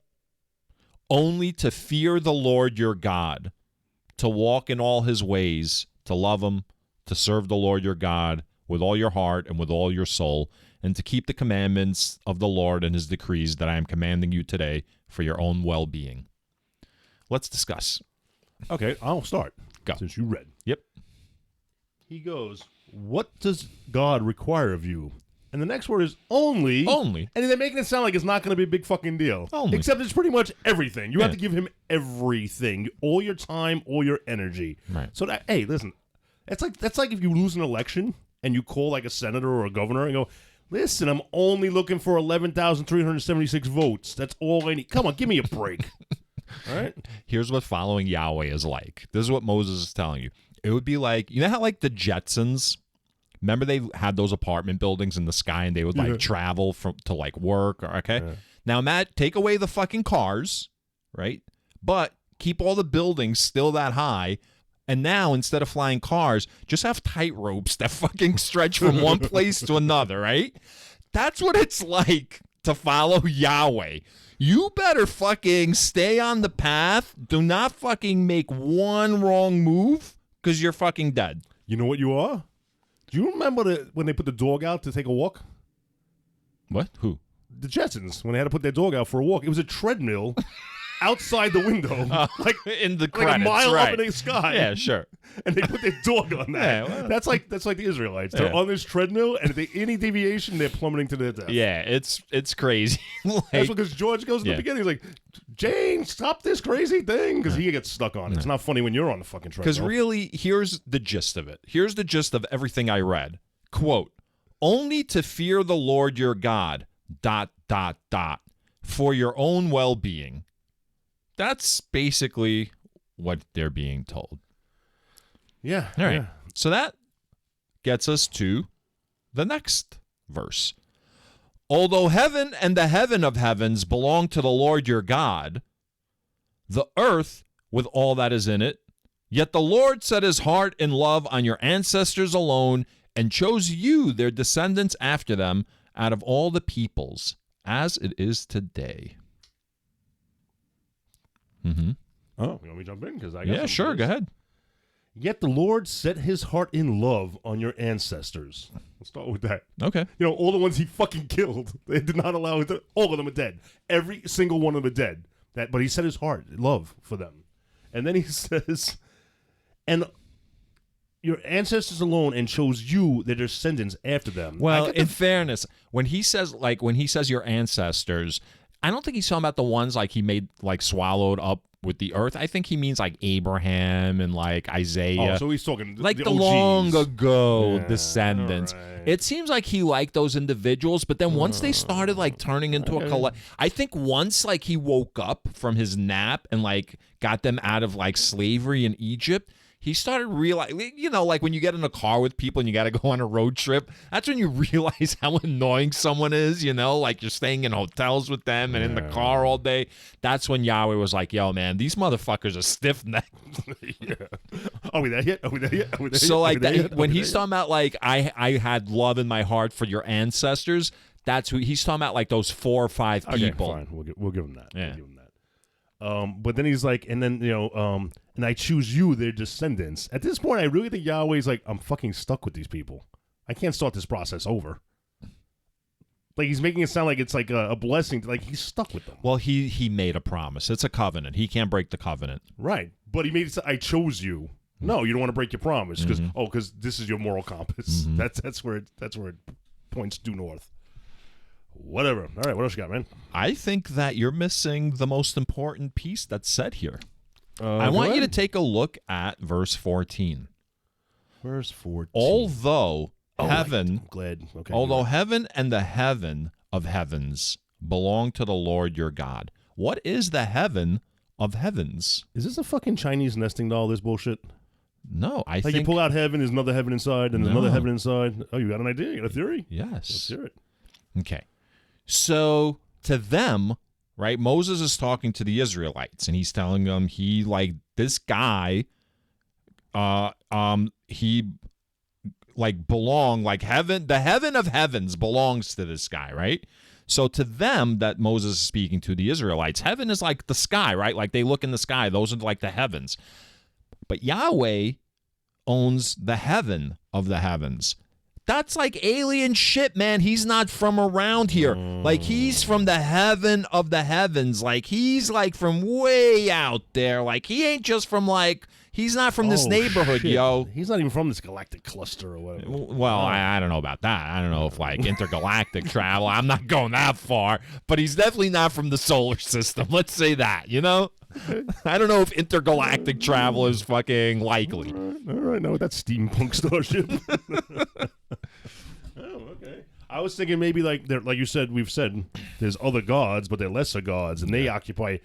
Only to fear the Lord your God, to walk in all his ways, to love him, to serve the Lord your God with all your heart and with all your soul, and to keep the commandments of the Lord and his decrees that I am commanding you today for your own well-being. Let's discuss. Okay, I'll start. Go. Since you read. Yep. He goes, what does God require of you? And the next word is only. Only. And they're making it sound like it's not going to be a big fucking deal. Only. Except it's pretty much everything. You have Yeah. to give him everything. All your time, all your energy. Right. So, that, hey, listen. That's like if you lose an election and you call like a senator or a governor and go, listen, I'm only looking for 11,376 votes. That's all I need. Come on, give me a break. All right? Here's what following Yahweh is like. This is what Moses is telling you. It would be like, you know how like the Jetsons, remember they had those apartment buildings in the sky and they would like travel to like work, okay? Yeah. Now, Matt, take away the fucking cars, right? But keep all the buildings still that high. And now, instead of flying cars, just have tight ropes that fucking stretch from one place to another, right? That's what it's like to follow Yahweh. You better fucking stay on the path. Do not fucking make one wrong move because you're fucking dead. You know what you are? Do you remember when they put the dog out to take a walk? What? Who? The Jetsons, when they had to put their dog out for a walk. It was a treadmill outside the window, like in the credits, like a mile right. up in the sky. Yeah, sure. And they put their dog on that. Yeah, well, that's like the Israelites. They're on this treadmill, and if any deviation, they're plummeting to their death. Yeah, it's crazy. Like, that's because George goes in the beginning. He's like, Jane, stop this crazy thing, because he gets stuck on it. It's not funny when you're on the fucking treadmill. Because really, here's the gist of it. Here's the gist of everything I read. Quote, only to fear the Lord your God, ... for your own well-being. That's basically what they're being told. Yeah. All right. Yeah. So that gets us to the next verse. Although heaven and the heaven of heavens belong to the Lord your God, the earth with all that is in it, yet the Lord set his heart in love on your ancestors alone and chose you, their descendants after them, out of all the peoples, as it is today. Mm-hmm. Oh, you want me to jump in? Because I got Yeah, sure. Go ahead. Yet the Lord set his heart in love on your ancestors. Let's start with that. Okay. You know, all the ones he fucking killed, they did not allow it. All of them are dead. Every single one of them are dead. But he set his heart in love for them. And then he says, and your ancestors alone, and chose you, their descendants, after them. Well, in fairness, when he says your ancestors, I don't think he's talking about the ones like he made like swallowed up with the earth. I think he means like Abraham and like Isaiah. Oh, so he's talking like the OGs. long ago descendants. Right. It seems like he liked those individuals, but then once they started like turning into a collect, I think once like he woke up from his nap and like got them out of like slavery in Egypt, he started realizing, you know, like when you get in a car with people and you got to go on a road trip, that's when you realize how annoying someone is, you know, like you're staying in hotels with them and in the car all day. That's when Yahweh was like, yo, man, these motherfuckers are stiff-necked. Yeah. Are we there yet? So like that, when he's talking about like, I had love in my heart for your ancestors, that's who he's talking about, like those 4 or 5 people. Okay, fine. We'll give him that. Yeah. We'll give him that. But then he's like, and then, you know, and I choose you, their descendants. At this point, I really think Yahweh's like, I'm fucking stuck with these people. I can't start this process over. Like, he's making it sound like it's like a blessing. Like, he's stuck with them. Well, he made a promise. It's a covenant. He can't break the covenant. Right. But he made it I chose you. No, you don't want to break your promise because this is your moral compass. That's where it points due north. Whatever. All right, what else you got, man? I think that you're missing the most important piece that's said here. I want you to take a look at verse 14. Verse 14. Although heaven, I'm glad. Okay. although heaven and the heaven of heavens belong to the Lord your God. What is the heaven of heavens? Is this a fucking Chinese nesting doll, this bullshit? No, I Like think... you pull out heaven, there's another heaven inside, and there's another heaven inside. Oh, you got an idea? You got a theory? Yes. Let's hear it. Okay. So to them, right, Moses is talking to the Israelites, and he's telling them this guy, he belong, heaven, the heaven of heavens belongs to this guy, right? So to them that Moses is speaking to, the Israelites, heaven is like the sky, right? Like they look in the sky, those are like the heavens. But Yahweh owns the heaven of the heavens. That's like alien shit, man. He's not from around here. Like he's from the heaven of the heavens. Like he's from way out there. Like he ain't just from he's not from this neighborhood, shit. yo. He's not even from this galactic cluster or whatever. Well, I don't know about that. I don't know if intergalactic travel. I'm not going that far, but he's definitely not from the solar system. Let's say that, you know? I don't know if intergalactic travel is fucking likely. All right. Now with that steampunk starship. Oh, okay. I was thinking maybe like you said, we've said there's other gods, but they're lesser gods, and they occupy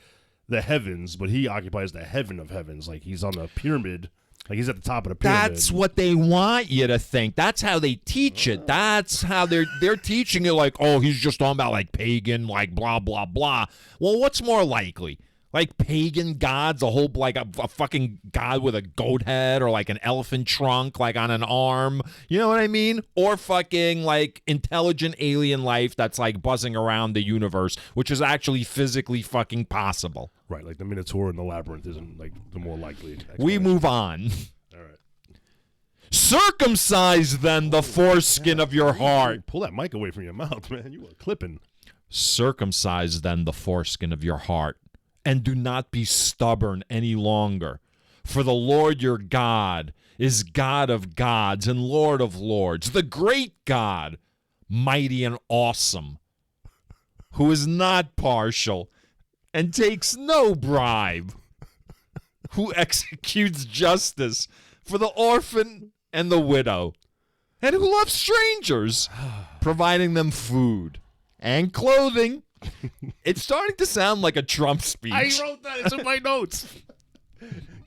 the heavens, but he occupies the heaven of heavens. Like he's on the pyramid. Like he's at the top of the pyramid. That's what they want you to think. That's how they teach it. That's how they're teaching it. Like, oh, he's just talking about pagan, blah blah blah. Well, what's more likely? Like pagan gods, a fucking god with a goat head or an elephant trunk, on an arm. You know what I mean? Or fucking intelligent alien life that's buzzing around the universe, which is actually physically fucking possible. Right, like the Minotaur and the Labyrinth isn't the more likely. We move on. All right. Circumcise then the foreskin of your heart. Pull that mic away from your mouth, man. You are clipping. Circumcise then the foreskin of your heart, and do not be stubborn any longer. For the Lord your God is God of gods and Lord of lords, the great God, mighty and awesome, who is not partial and takes no bribe, who executes justice for the orphan and the widow, and who loves strangers, providing them food and clothing. It's starting to sound like a Trump speech. I wrote that. It's in my notes.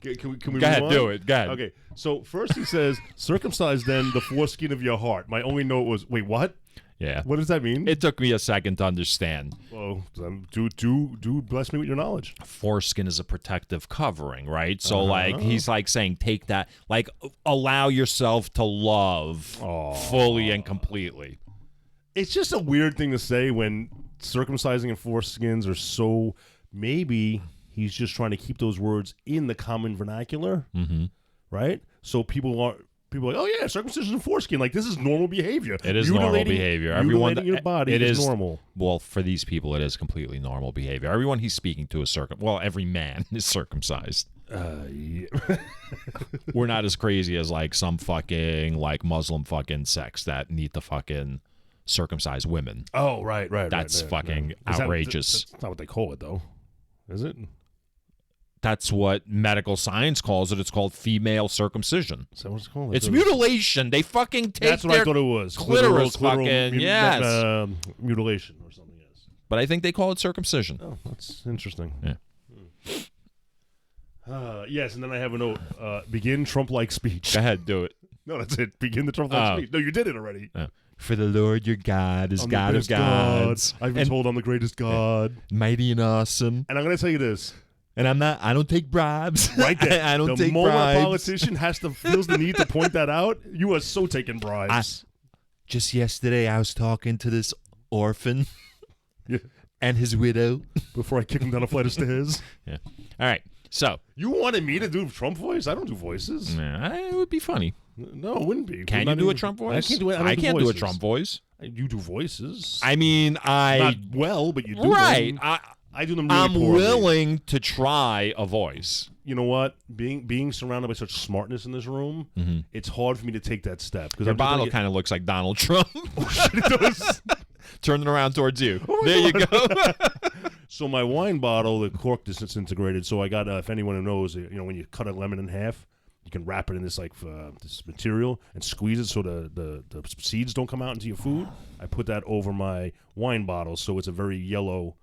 Can we Go move ahead, on? do it. Go ahead. Okay, so first he says, circumcise then the foreskin of your heart. My only note was, wait, what? Yeah. What does that mean? It took me a second to understand. Well, do bless me with your knowledge. Foreskin is a protective covering, right? So, he's saying, take that, allow yourself to love fully and completely. It's just a weird thing to say when circumcising and foreskins are so. Maybe he's just trying to keep those words in the common vernacular, right? So people are like, oh yeah, circumcision and foreskin, this is normal behavior. It is normal behavior. Everyone, your body is normal. Well, for these people, it is completely normal behavior. Everyone he's speaking to is every man is circumcised. Yeah. We're not as crazy as some fucking Muslim fucking sects that need to fucking circumcise women. Oh, right. That's fucking outrageous. That's not what they call it, though. Is it? That's what medical science calls it. It's called female circumcision. Is that what it's called? It's mutilation. They fucking take That's what I thought it was. clitoris fucking, yes. Mutilation or something, yes. But I think they call it circumcision. Oh, that's interesting. Yeah. Yes, and then I have a note. Begin Trump-like speech. Go ahead, do it. No, that's it. Begin the Trump-like speech. No, you did it already. For the Lord your God is God of gods. I've been told I'm the greatest God. Mighty and awesome. And I'm going to tell you this. And I don't take bribes. Right there. I don't take The moment bribes. a politician feels the need to point that out, you are so taking bribes. Just yesterday, I was talking to this orphan and his widow. Before I kick him down a flight of stairs. Yeah. All right. So. You wanted me to do a Trump voice? I don't do voices. Yeah, it would be funny. No, it wouldn't be. Can you do a Trump voice? I can't do it. I can't do a Trump voice. You do voices. I mean, Not well, but you do right. them. I do them really I'm poorly. willing to try a voice. You know what? Being surrounded by such smartness in this room, it's hard for me to take that step. Your bottle kind of looks like Donald Trump. Oh, shit, it does. Turning around towards you. Oh there you God. go. So my wine bottle, the cork disintegrated. So I got, if anyone knows, when you cut a lemon in half, You can wrap it in this this material and squeeze it so the seeds don't come out into your food. I put that over my wine bottle, so it's a very yellow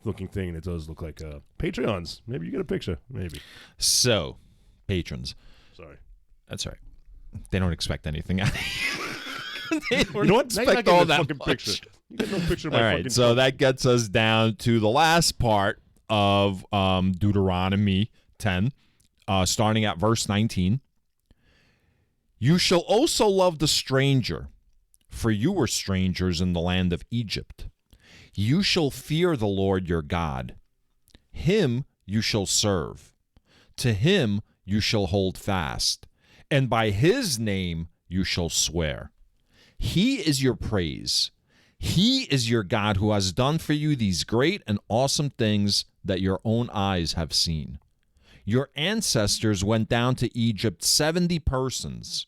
looking thing, and it does look like Patreons. Maybe you get a picture. Maybe. So, patrons. Sorry. That's all right. They don't expect anything. They don't You know what? expect all that fucking much. picture. You get no picture of my All right, fucking so that gets us down to the last part of Deuteronomy 10, starting at verse 19. You shall also love the stranger, for you were strangers in the land of Egypt. You shall fear the Lord your God. Him you shall serve. To him you shall hold fast, and by his name you shall swear. He is your praise. He is your God who has done for you these great and awesome things that your own eyes have seen. Your ancestors went down to Egypt 70 persons,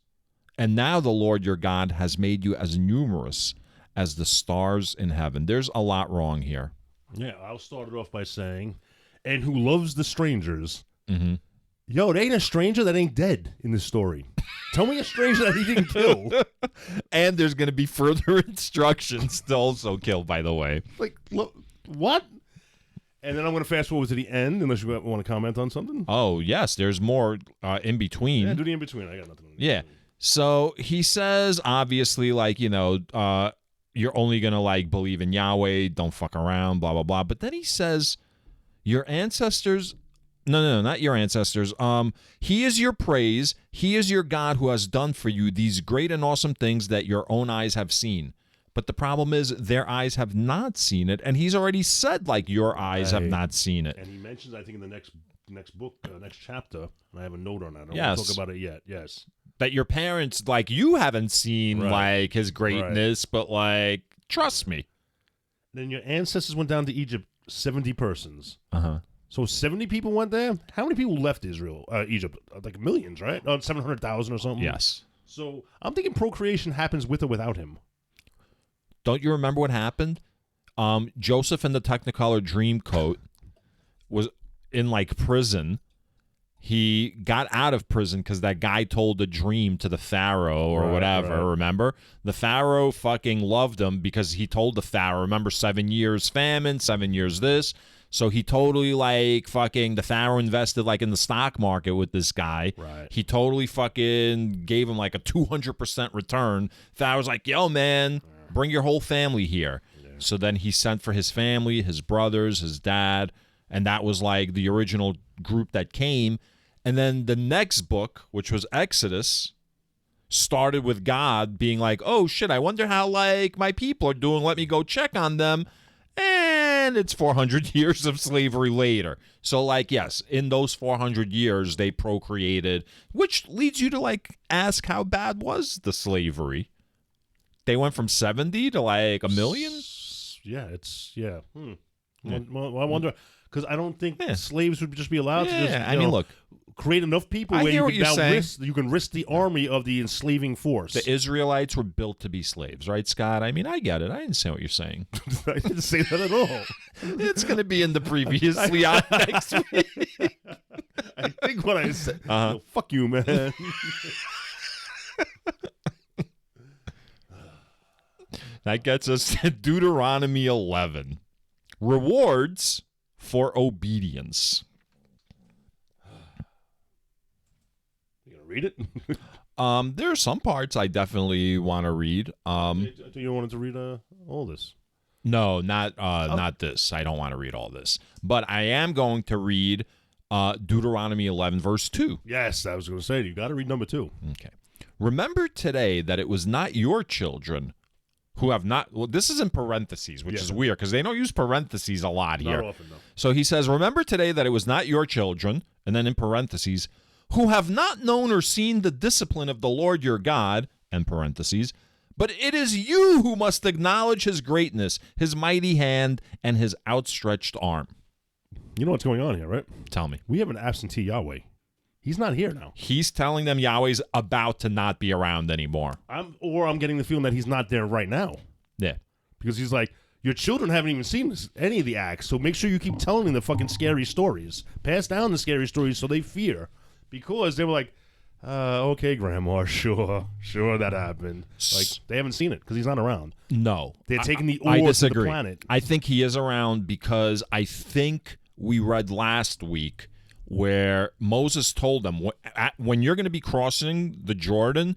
and now the Lord your God has made you as numerous as the stars in heaven. There's a lot wrong here. Yeah, I'll start it off by saying, and who loves the strangers. Mm-hmm. Yo, there ain't a stranger that ain't dead in this story. Tell me a stranger that he didn't kill. And there's going to be further instructions to also kill, by the way. Like, look, what? And then I'm going to fast forward to the end, unless you want to comment on something. Oh, yes, there's more in between. Yeah, do the in between. I got nothing. Yeah. So he says, obviously, like, you know, you're only going to, like, believe in Yahweh, don't fuck around, blah, blah, blah. But then he says, your ancestors... No, not your ancestors. He is your praise. He is your God who has done for you these great and awesome things that your own eyes have seen. But the problem is their eyes have not seen it, and he's already said, like, your eyes have not seen it. And he mentions, I think, in the next book, next chapter, and I have a note on that. I don't Yes. want to talk about it yet. Yes. That your parents, like, you haven't seen, Right. like, his greatness, but, like, trust me. Then your ancestors went down to Egypt, 70 persons. Uh-huh. So 70 people went there? How many people left Egypt? Like millions, right? 700,000 or something? Yes. So I'm thinking procreation happens with or without him. Don't you remember what happened? Joseph in the Technicolor Dreamcoat was in, like, prison. He got out of prison because that guy told a dream to the Pharaoh or whatever, right. remember? The Pharaoh fucking loved him because he told the Pharaoh, remember, 7 years famine, 7 years this. So he totally, like, fucking, the Pharaoh invested, like, in the stock market with this guy. Right. He totally fucking gave him, like, a 200% return. Pharaoh's like, yo, man, bring your whole family here. Yeah. So then he sent for his family, his brothers, his dad, and that was, like, the original group that came. And then the next book, which was Exodus, started with God being like, oh, shit, I wonder how, like, my people are doing. Let me go check on them. And it's 400 years of slavery later. So, like, yes, in those 400 years, they procreated, which leads you to, like, ask how bad was the slavery? They went from 70 to, like, 1 million? Yeah, yeah. Well, I wonder, because I don't think slaves would just be allowed to just, look, create enough people where you can risk the army of the enslaving force. The Israelites were built to be slaves, right, Scott? I mean, I get it. I didn't say what you're saying. I didn't say that at all. It's going to be in the previously on next week. I think what I said. Oh, fuck you, man. That gets us to Deuteronomy 11. Rewards for obedience. Read it? There are some parts I definitely want to read. Do you wanted to read all this? No, not this. I don't want to read all this. But I am going to read Deuteronomy 11, verse 2. Yes, I was going to say, you got to read number 2. Okay. Remember today that it was not your children who have not... Well, this is in parentheses, which is weird because they don't use parentheses a lot here. Not often, though. So he says, remember today that it was not your children, and then in parentheses, who have not known or seen the discipline of the Lord your God, and parentheses, but it is you who must acknowledge his greatness, his mighty hand, and his outstretched arm. You know what's going on here, right? Tell me. We have an absentee Yahweh. He's not here now. He's telling them Yahweh's about to not be around anymore. I'm getting the feeling that he's not there right now. Yeah. Because he's like, your children haven't even seen any of the acts, so make sure you keep telling them the fucking scary stories. Pass down the scary stories so they fear. Because they were like, Okay, Grandma, sure that happened. Like, they haven't seen it because he's not around. No. They're taking the I ore to the disagree. planet. I think he is around because I think we read last week where Moses told them, when you're going to be crossing the Jordan,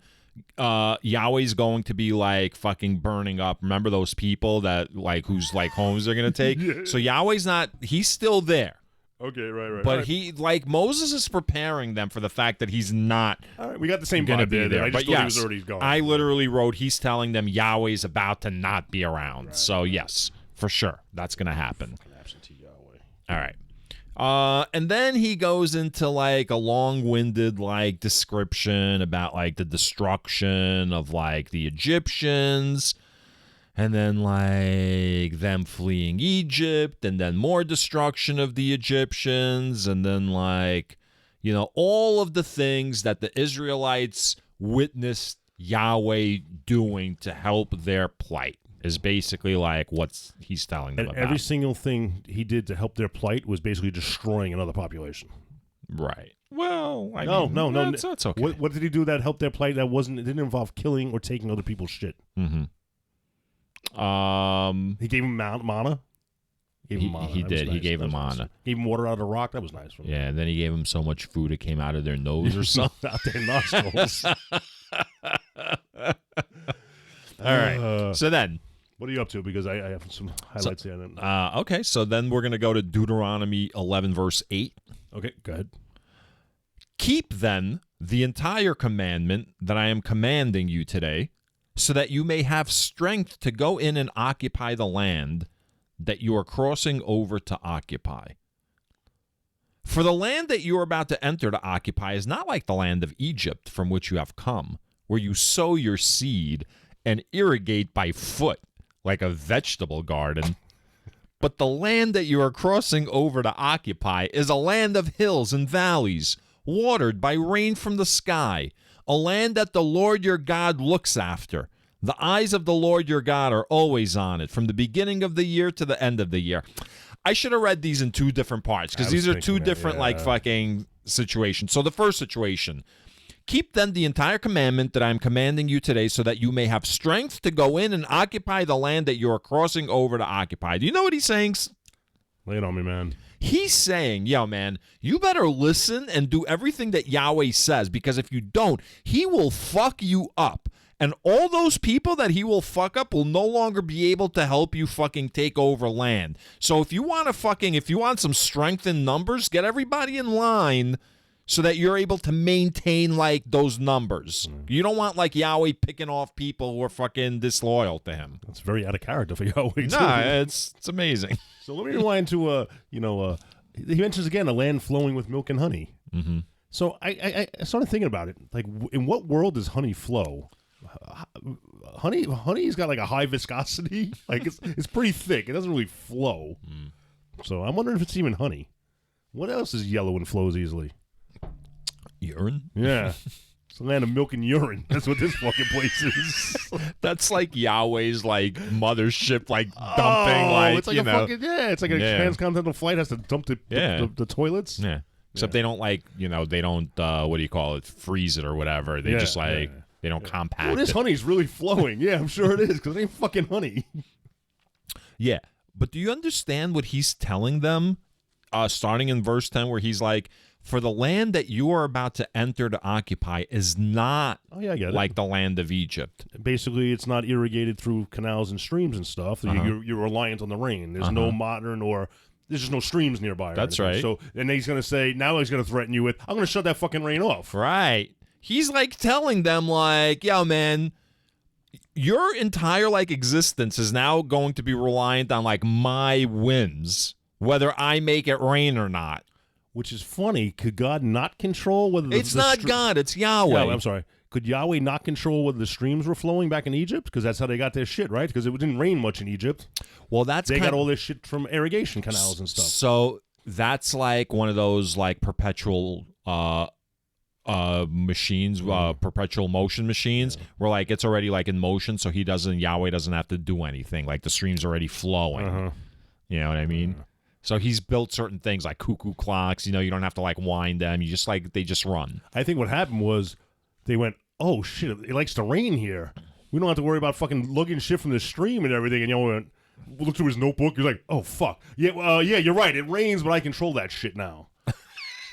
Yahweh's going to be like fucking burning up. Remember those people that like whose like homes they're going to take? Yeah. So Yahweh's not, he's still there. Okay, right. But right. he, like, Moses is preparing them for the fact that he's not All right, we got the same going to vibe be there. I just But thought yes, he was already gone. I literally wrote, he's telling them Yahweh's about to not be around. Right. So, yes, for sure, that's going to happen. Absentee Yahweh. All right. And then he goes into, like, a long-winded, like, description about, like, the destruction of, like, the Egyptians. And then, like, them fleeing Egypt, and then more destruction of the Egyptians, and then, like, you know, all of the things that the Israelites witnessed Yahweh doing to help their plight is basically, like, what he's telling them And about. every single thing he did to help their plight was basically destroying another population. Right. Well, I No, mean, no, no. That's okay. What did he do that helped their plight that it didn't involve killing or taking other people's shit? Mm-hmm. He gave him mana. He did. He gave him mana. Gave him water out of the rock. That was nice. Yeah, and then he gave him so much food it came out of their nose or something. Out their nostrils. All right. So then, what are you up to? Because I have some highlights here. Okay, so then we're going to go to Deuteronomy 11, verse 8. Okay, go ahead. Keep then the entire commandment that I am commanding you today, so that you may have strength to go in and occupy the land that you are crossing over to occupy. For the land that you are about to enter to occupy is not like the land of Egypt from which you have come, where you sow your seed and irrigate by foot like a vegetable garden. But the land that you are crossing over to occupy is a land of hills and valleys, watered by rain from the sky, a land that the Lord your God looks after. The eyes of the Lord your God are always on it, from the beginning of the year to the end of the year. I should have read these in two different parts, because these are two different, like, fucking situations. So the first situation, keep then the entire commandment that I am commanding you today, so that you may have strength to go in and occupy the land that you are crossing over to occupy. Do you know what he's saying? Lay it on me, man. He's saying, yo, man, you better listen and do everything that Yahweh says, because if you don't, he will fuck you up. And all those people that he will fuck up will no longer be able to help you fucking take over land. So if you want some strength in numbers, get everybody in line so that you're able to maintain, like, those numbers. You don't want, like, Yahweh picking off people who are fucking disloyal to him. That's very out of character for Yahweh. Nah, it's amazing. So let me rewind to, he mentions again a land flowing with milk and honey. Mm-hmm. So I started thinking about it. Like, in what world does honey flow? Honey's got like a high viscosity. Like, it's pretty thick. It doesn't really flow. So I'm wondering if it's even honey. What else is yellow and flows easily? Urine? Yeah. It's a land of milk and urine. That's what this fucking place is. That's like Yahweh's, like, mothership, like, dumping, like, it's like you a know. fucking, it's like a transcontinental flight has to dump the toilets. Yeah. Except they don't, like, they don't, what do you call it, freeze it or whatever. They just, like, they don't compact Well, this it. honey's really flowing. Yeah, I'm sure it is, because it ain't fucking honey. Yeah. But do you understand what he's telling them, starting in verse 10, where he's like, for the land that you are about to enter to occupy is not I get it. like the land of Egypt. Basically, it's not irrigated through canals and streams and stuff. You're reliant on the rain. There's no modern or there's just no streams nearby. That's right. right. So, and he's going to say, now he's going to threaten you with, I'm going to shut that fucking rain off. Right. He's, like, telling them, like, yo, man, your entire, like, existence is now going to be reliant on, like, my whims, whether I make it rain or not. Which is funny. Could God not control whether It's not God, it's Yahweh. Yeah, I'm sorry. Could Yahweh not control whether the streams were flowing back in Egypt? Because that's how they got their shit, right? Because it didn't rain much in Egypt. Well, they got all this shit from irrigation canals and stuff. So that's like one of those, like, perpetual machines, perpetual motion machines, where, like, it's already, like, in motion, so Yahweh doesn't have to do anything. Like, the stream's already flowing. You know what I mean? So he's built certain things like cuckoo clocks. You don't have to like wind them. You just they just run. I think what happened was they went, oh shit, it likes to rain here. We don't have to worry about fucking lugging shit from the stream and everything. And went, looked through his notebook. He's like, oh fuck, yeah, you're right. It rains, but I control that shit now.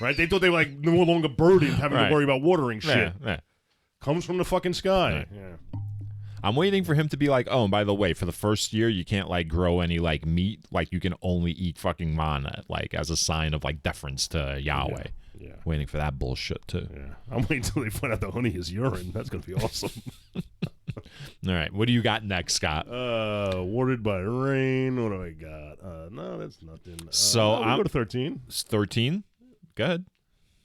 Right? They thought they were like no longer burdened having to worry about watering shit. Yeah. Comes from the fucking sky. Right. Yeah. I'm waiting for him to be like, oh, and by the way, for the first year, you can't like grow any like meat. Like you can only eat fucking manna, like as a sign of like deference to Yahweh. Yeah. Waiting for that bullshit too. Yeah. I'm waiting until they find out the honey is urine. That's gonna be awesome. All right, what do you got next, Scott? Watered by rain. What do I got? No, that's nothing. So I'm go to 13. 13. Go ahead.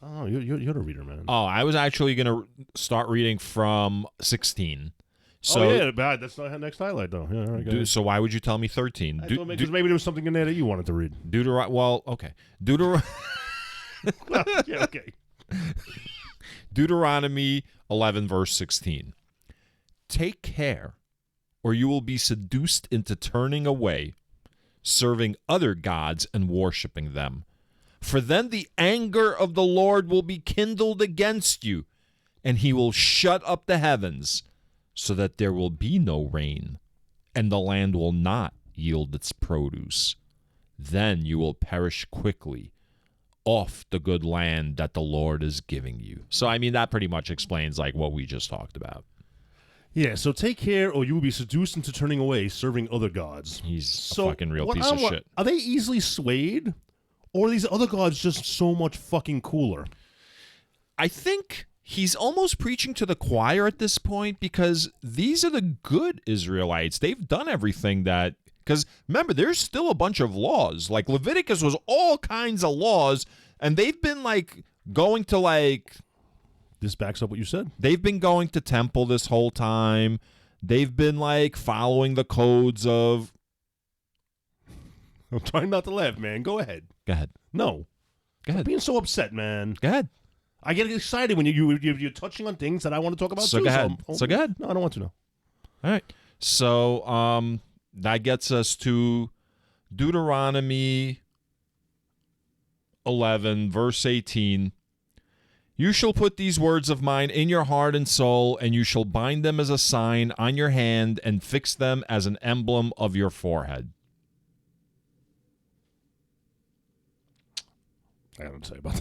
Oh, you're the reader, man. Oh, I was actually gonna start reading from 16. So, yeah, bad. That's not next highlight, though. Yeah, all right, so why would you tell me 13? Because maybe there was something in there that you wanted to read. Okay. Yeah, okay. Deuteronomy 11, verse 16. Take care, or you will be seduced into turning away, serving other gods and worshiping them. For then the anger of the Lord will be kindled against you, and he will shut up the heavens, so that there will be no rain, and the land will not yield its produce. Then you will perish quickly off the good land that the Lord is giving you. So, I mean, that pretty much explains like what we just talked about. Yeah, so take care or you will be seduced into turning away, serving other gods. He's a fucking real piece of shit. Are they easily swayed? Or are these other gods just so much fucking cooler? I think he's almost preaching to the choir at this point because these are the good Israelites. They've done everything that... Because remember, there's still a bunch of laws. Like Leviticus was all kinds of laws, and they've been like going to like... This backs up what you said. They've been going to temple this whole time. They've been like following the codes of... I'm trying not to laugh, man. Go ahead. Go ahead. No. Go ahead. I'm being so upset, man. Go ahead. I get excited when you're touching on things that I want to talk about so too. Go ahead. So go ahead. No, I don't want to know. All right. So that gets us to Deuteronomy 11, verse 18. You shall put these words of mine in your heart and soul, and you shall bind them as a sign on your hand and fix them as an emblem of your forehead. I don't say about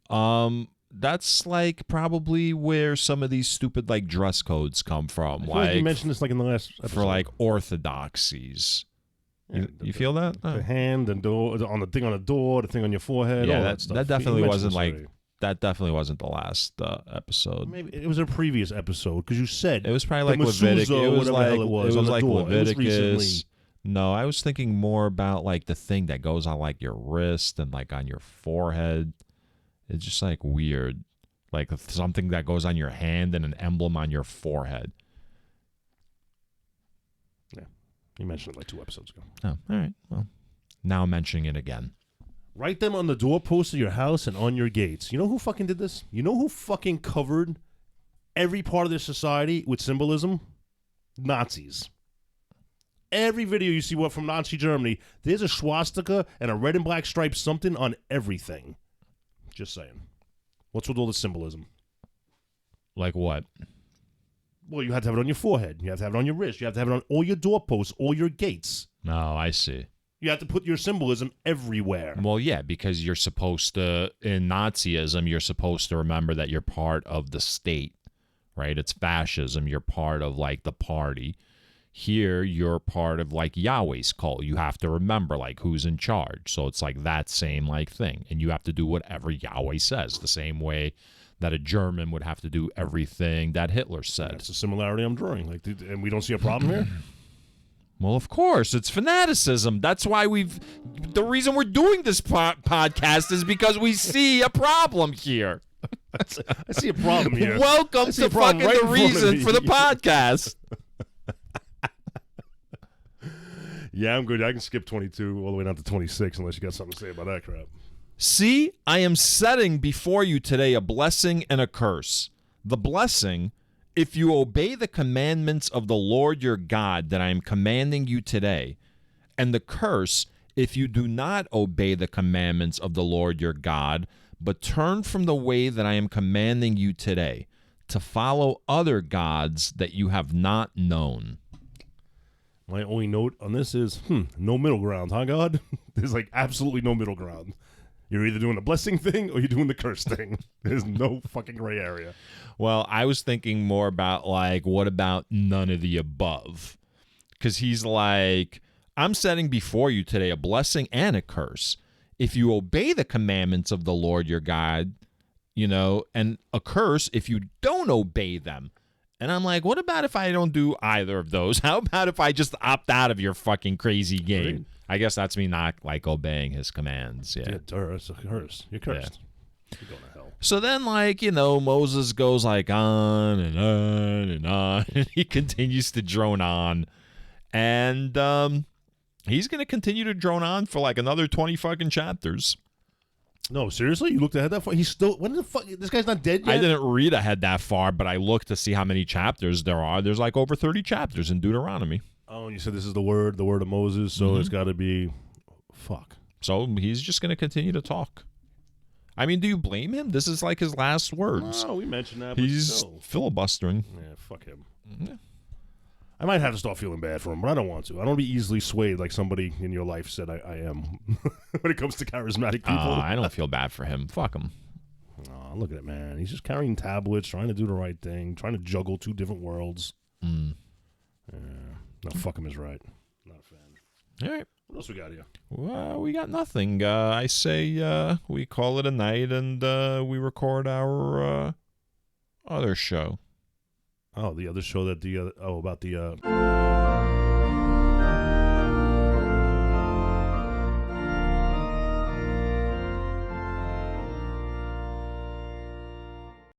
that. That's like probably where some of these stupid like dress codes come from. I feel like you mentioned this like in the last episode. For like orthodoxies. You feel that? The hand and door on the thing on the door, the thing on your forehead. Yeah, all that stuff. That definitely wasn't like already. That definitely wasn't the last episode. Maybe it was a previous episode because you said it was probably like Leviticus. It was like Leviticus. No, I was thinking more about like the thing that goes on like your wrist and like on your forehead. It's just like weird. Like something that goes on your hand and an emblem on your forehead. Yeah. You mentioned it like 2 episodes ago. Oh, all right. Well, now I'm mentioning it again. Write them on the doorposts of your house and on your gates. You know who fucking did this? You know who fucking covered every part of their society with symbolism? Nazis. Every video you see from Nazi Germany, there's a swastika and a red and black stripe something on everything. Just saying. What's with all the symbolism? Like what? Well, you have to have it on your forehead. You have to have it on your wrist. You have to have it on all your doorposts, all your gates. No, I see. You have to put your symbolism everywhere. Well, yeah, because you're supposed to, in Nazism, you're supposed to remember that you're part of the state, right? It's fascism. You're part of, like, the party. Here, you're part of, like, Yahweh's cult. You have to remember, like, who's in charge. So it's, like, that same, like, thing. And you have to do whatever Yahweh says, the same way that a German would have to do everything that Hitler said. That's a similarity I'm drawing. Like, and we don't see a problem here? Well, of course, it's fanaticism. That's why the reason we're doing this podcast is because we see a problem here. I see a problem here. Welcome to fucking the reason for the podcast. Yeah, I'm good. I can skip 22 all the way down to 26 unless you got something to say about that crap. See, I am setting before you today a blessing and a curse. The blessing, if you obey the commandments of the Lord your God that I am commanding you today, and the curse, if you do not obey the commandments of the Lord your God, but turn from the way that I am commanding you today, to follow other gods that you have not known. My only note on this is, no middle ground, huh, God? There's like absolutely no middle ground. You're either doing the blessing thing or you're doing the curse thing. There's no fucking gray area. Well, I was thinking more about, like, what about none of the above? Because he's like, I'm setting before you today a blessing and a curse. If you obey the commandments of the Lord your God, and a curse if you don't obey them. And I'm like, what about if I don't do either of those? How about if I just opt out of your fucking crazy game? Right. I guess that's me not, like, obeying his commands. Yeah. It's a curse. You're cursed. Yeah. You're going to hell. So then, like, Moses goes, like, on and on and on. And he continues to drone on. And he's going to continue to drone on for, like, another 20 fucking chapters. No, seriously? You looked ahead that far? He's still... When the fuck... This guy's not dead yet? I didn't read ahead that far, but I looked to see how many chapters there are. There's, like, over 30 chapters in Deuteronomy. Oh, and you said this is the word of Moses, so it's got to be... Fuck. So he's just going to continue to talk. I mean, do you blame him? This is, like, his last words. No, we mentioned that, but He's still. filibustering. Yeah, fuck him. Yeah. I might have to start feeling bad for him, but I don't want to. I don't want to be easily swayed like somebody in your life said I am when it comes to charismatic people. I don't feel bad for him. Fuck him. Oh, look at it, man. He's just carrying tablets, trying to do the right thing, trying to juggle two different worlds. No, fuck him is right. Not a fan. All right. What else we got here? Well, we got nothing. I say we call it a night and we record our other show. Oh, the other show that about the